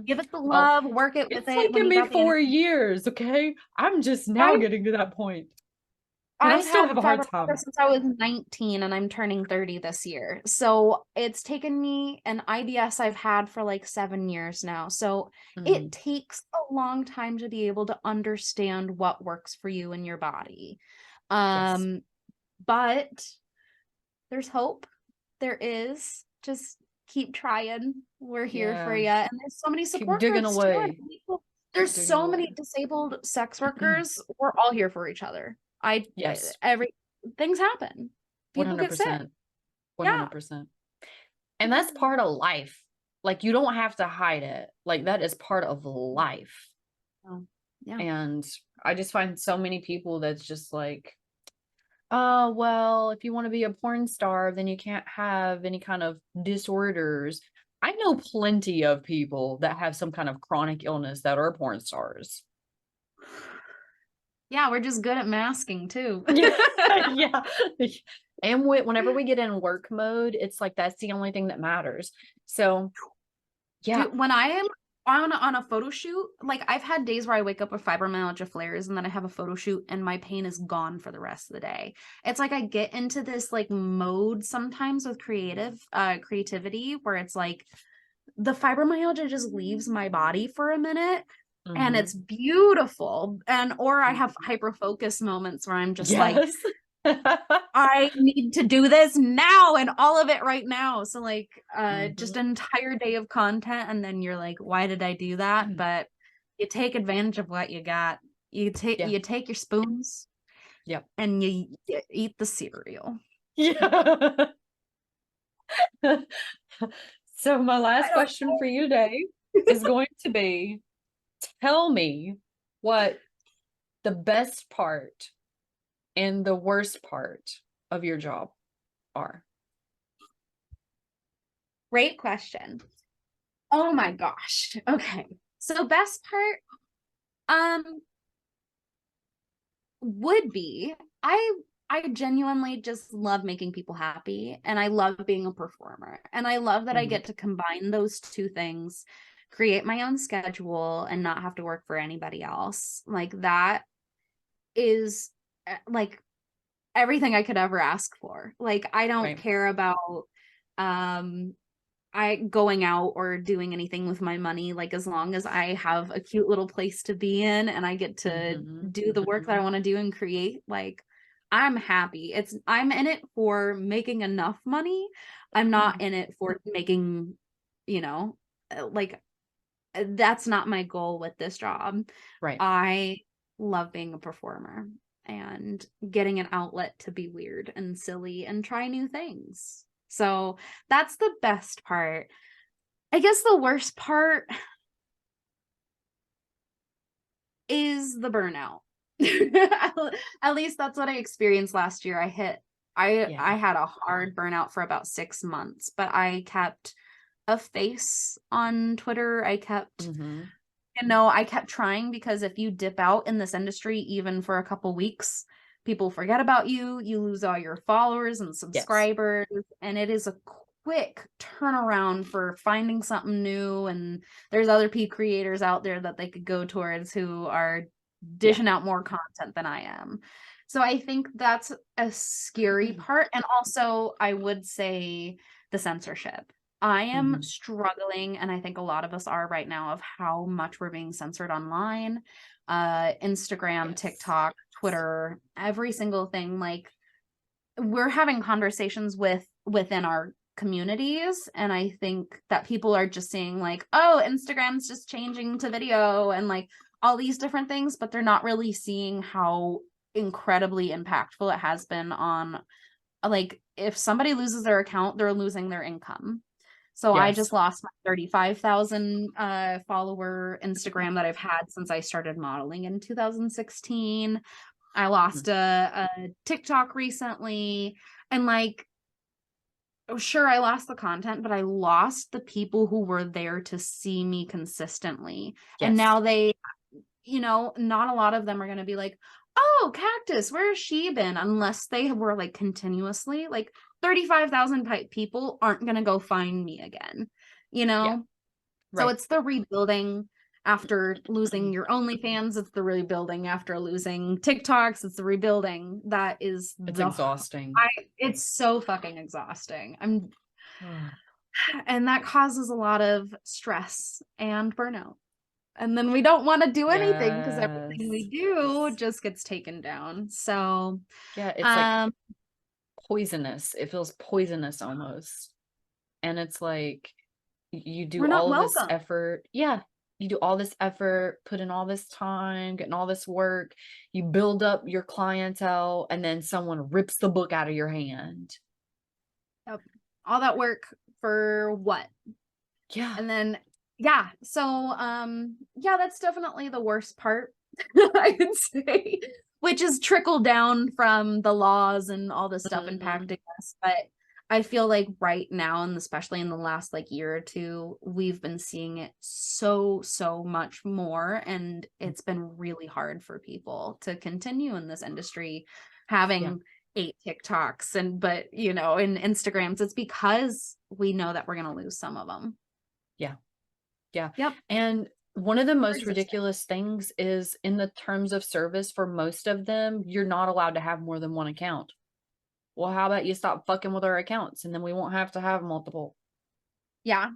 Give it the love, work it with It's it. taken me 4 years, okay? I'm just now getting to that point. And I still have a hard time. Since I was 19 and I'm turning 30 this year. So it's taken me an IBS I've had for like 7 years now. So it takes a long time to be able to understand what works for you and your body. But there's hope. There is. Just keep trying. We're here for you. And there's so many support digging groups away. too. There's so many disabled sex workers. We're all here for each other. Things happen. People 100%. get sick. 100%. And that's part of life. Like, you don't have to hide it. Like, that is part of life. Yeah. And I just find so many people that's just like, oh, well, if you want to be a porn star, then you can't have any kind of disorders. I know plenty of people that have some kind of chronic illness that are porn stars. Yeah, we're just good at masking too. Yeah. And whenever we get in work mode, it's like that's the only thing that matters. So, yeah. Dude, when I am on a photo shoot, like I've had days where I wake up with fibromyalgia flares and then I have a photo shoot and my pain is gone for the rest of the day. It's like I get into this like mode sometimes with creativity where it's like the fibromyalgia just leaves my body for a minute. And it's beautiful. Or I have hyper focus moments where I'm just like, I need to do this now and all of it right now. So like just an entire day of content and then you're like, why did I do that? But you take advantage of what you got. You take your spoons. Yep. And you eat the cereal. Yeah. So my last question for you today is going to be, tell me what the best part and the worst part of your job are. Great question. Oh my gosh. Okay. So best part would be I genuinely just love making people happy and I love being a performer. And I love that I get to combine those two things, create my own schedule and not have to work for anybody else. Like that is like everything I could ever ask for. Like I don't care about going out or doing anything with my money, like as long as I have a cute little place to be in and I get to do the work that I want to do and create, like I'm happy. I'm in it for making enough money. I'm not in it for making, like that's not my goal with this job. Right. I love being a performer and getting an outlet to be weird and silly and try new things. So that's the best part. I guess the worst part is the burnout. At least that's what I experienced last year. I had a hard burnout for about 6 months, but I kept a face on Twitter. I kept I kept trying, because if you dip out in this industry even for a couple weeks, people forget about you. You lose all your followers and subscribers, and it is a quick turnaround for finding something new. And there's other creators out there that they could go towards who are dishing out more content than I am. So I think that's a scary part. And also, I would say the censorship. I am struggling, and I think a lot of us are right now, of how much we're being censored online. Instagram, TikTok, Twitter, every single thing. Like, we're having conversations within our communities, and I think that people are just seeing like, oh, Instagram's just changing to video and like all these different things, but they're not really seeing how incredibly impactful it has been on, like, if somebody loses their account, they're losing their income. So I just lost my 35,000 follower Instagram that I've had since I started modeling in 2016. I lost a TikTok recently, and like, sure, I lost the content, but I lost the people who were there to see me consistently. And now they, not a lot of them are going to be like, oh, Cactus, where has she been? Unless they were like continuously, like 35,000 people aren't going to go find me again, So it's the rebuilding after losing your OnlyFans. It's the rebuilding after losing TikToks. It's the rebuilding. It's exhausting. It's so fucking exhausting. And that causes a lot of stress and burnout. And then we don't want to do anything because everything we do just gets taken down. So it's like poisonous. It feels poisonous almost. And it's like, you do all of this effort. Yeah. You do all this effort, put in all this time, getting all this work. You build up your clientele, and then someone rips the book out of your hand. Yep. All that work for what? Yeah. And then, so, that's definitely the worst part, I would say, which is trickle down from the laws and all this stuff impacting us. But I feel like right now, and especially in the last like year or two, we've been seeing it so much more, and it's been really hard for people to continue in this industry, having 8 TikToks but in Instagrams. It's because we know that we're going to lose some of them. Yep. And one of the most ridiculous things is, in the terms of service for most of them, you're not allowed to have more than one account. Well, how about you stop fucking with our accounts, and then we won't have to have multiple. Yeah.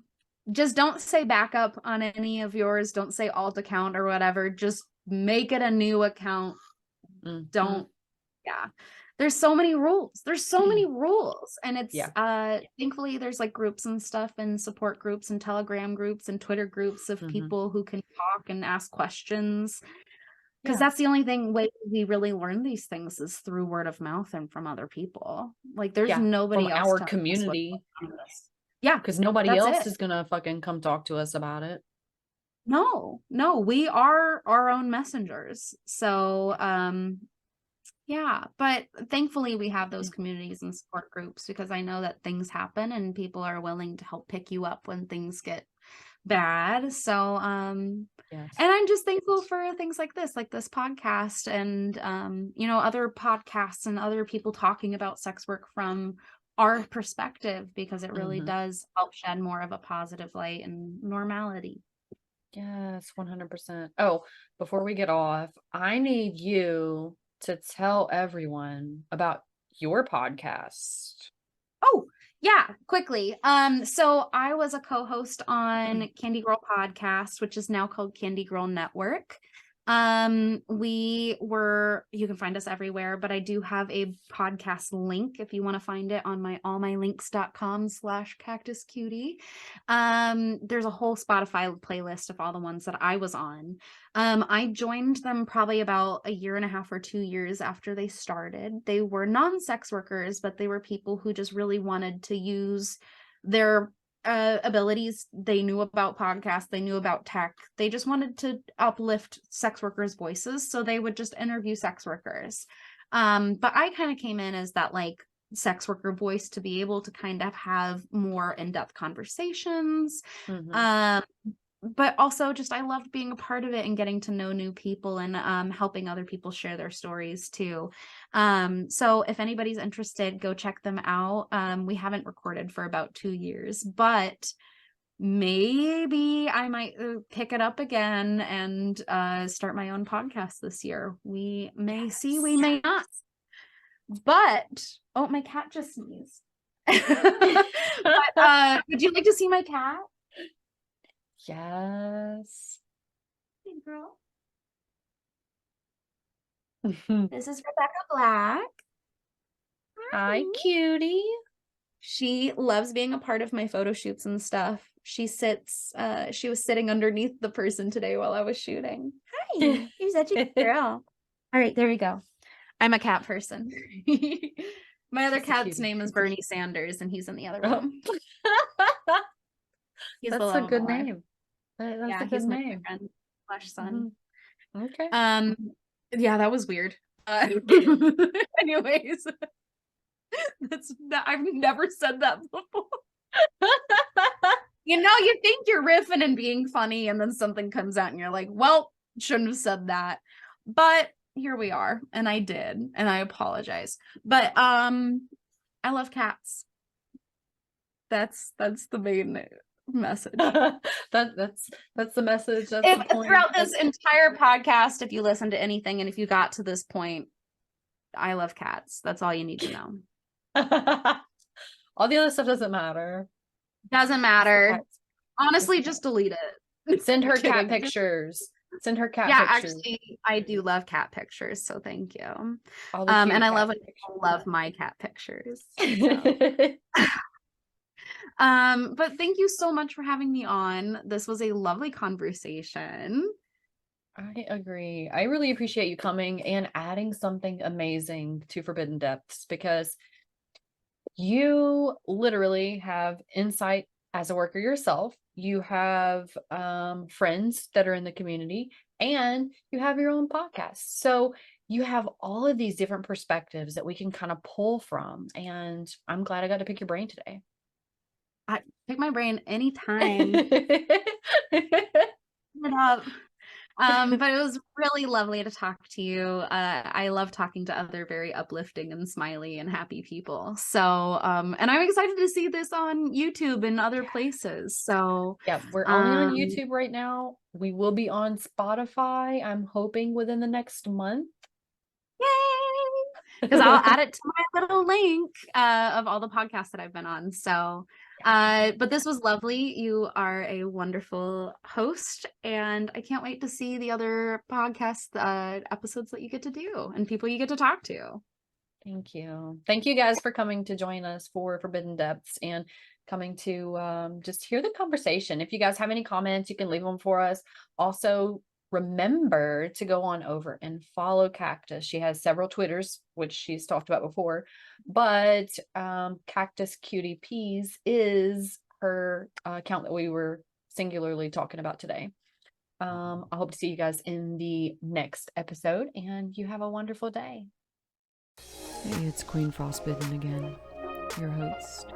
Just don't say backup on any of yours. Don't say alt account or whatever. Just make it a new account. Don't. There's so many rules. And it's thankfully there's like groups and stuff, and support groups and Telegram groups and Twitter groups of people who can talk and ask questions. Because that's the only way we really learn these things, is through word of mouth and from other people. Like, there's nobody from else our community. Because nobody else is gonna fucking come talk to us about it. No, we are our own messengers. So but thankfully we have those communities and support groups, because I know that things happen and people are willing to help pick you up when things get bad. So and I'm just thankful for things like this podcast, and other podcasts and other people talking about sex work from our perspective, because it really does help shed more of a positive light and normality. Yes, 100%. Oh, before we get off, I need you to tell everyone about your podcast. Oh, Yeah, quickly. So I was a co-host on Candy Girl Podcast, which is now called Candy Girl Network. You can find us everywhere, but I do have a podcast link if you want to find it on my allmylinks.com/Kactus Kutie. There's a whole Spotify playlist of all the ones that I was on. I joined them probably about a year and a half or 2 years after they started. They were non-sex workers, but they were people who just really wanted to use their abilities. They knew about podcasts, they knew about tech. They just wanted to uplift sex workers' voices, so they would just interview sex workers. But I kind of came in as that like sex worker voice to be able to kind of have more in-depth conversations. But also just I loved being a part of it and getting to know new people and helping other people share their stories too. So if anybody's interested, go check them out. We haven't recorded for about 2 years, but maybe I might pick it up again and start my own podcast this year. We may see, we may not. But oh, my cat just sneezed. But, would you like to see my cat? Yes. Hey, girl. This is Rebecca Black. Hi, cutie. She loves being a part of my photo shoots and stuff. She was sitting underneath the person today while I was shooting. Hi, you're such a good girl. All right, there we go. I'm a cat person. My other cat's name is Bernie Sanders, and he's in the other room. He's That's a good name. That's a good name. Friend / son. Okay. Yeah, that was weird. Anyways, I've never said that before. You think you're riffing and being funny, and then something comes out, and you're like, "Well, shouldn't have said that." But here we are, and I did, and I apologize. But I love cats. That's the main message. that's the message. That's the point. Throughout this entire podcast, if you listen to anything and if you got to this point, I love cats. That's all you need to know. All the other stuff doesn't matter. Honestly, just delete it. Send her cat pictures. Send her cat pictures. Actually, I do love cat pictures, so thank you. And I love when people love my cat pictures. So. But thank you so much for having me on. This was a lovely conversation. I agree. I really appreciate you coming and adding something amazing to Forbidden Depths, because you literally have insight as a worker yourself. You have friends that are in the community, and you have your own podcast. So you have all of these different perspectives that we can kind of pull from. And I'm glad I got to pick your brain today. Pick my brain anytime. But it was really lovely to talk to you. I love talking to other very uplifting and smiley and happy people. So, and I'm excited to see this on YouTube and other places. So yeah, we're only on YouTube right now. We will be on Spotify, I'm hoping within the next month. Yay! Because I'll add it to my little link of all the podcasts that I've been on. So, but this was lovely. You are a wonderful host, and I can't wait to see the other podcast episodes that you get to do and people you get to talk to. Thank you. Thank you guys for coming to join us for Forbidden Depths and coming to just hear the conversation. If you guys have any comments, you can leave them for us. Also, remember to go on over and follow Cactus. She has several Twitters, which she's talked about before, but Kactus Kutie Peas is her account that we were singularly talking about today. I hope to see you guys in the next episode, and you have a wonderful day. Hey, it's Queen Frostbitten again, your host.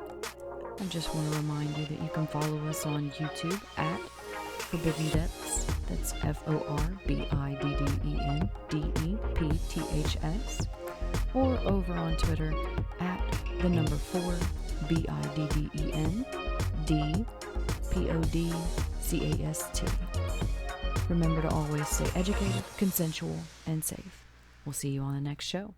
I just want to remind you that you can follow us on YouTube at Forbidden Depths. That's FORBIDDENDEPTHS, or over on Twitter at the number 4 BIDDENDPODCAST. Remember to always stay educated, consensual, and safe. We'll see you on the next show.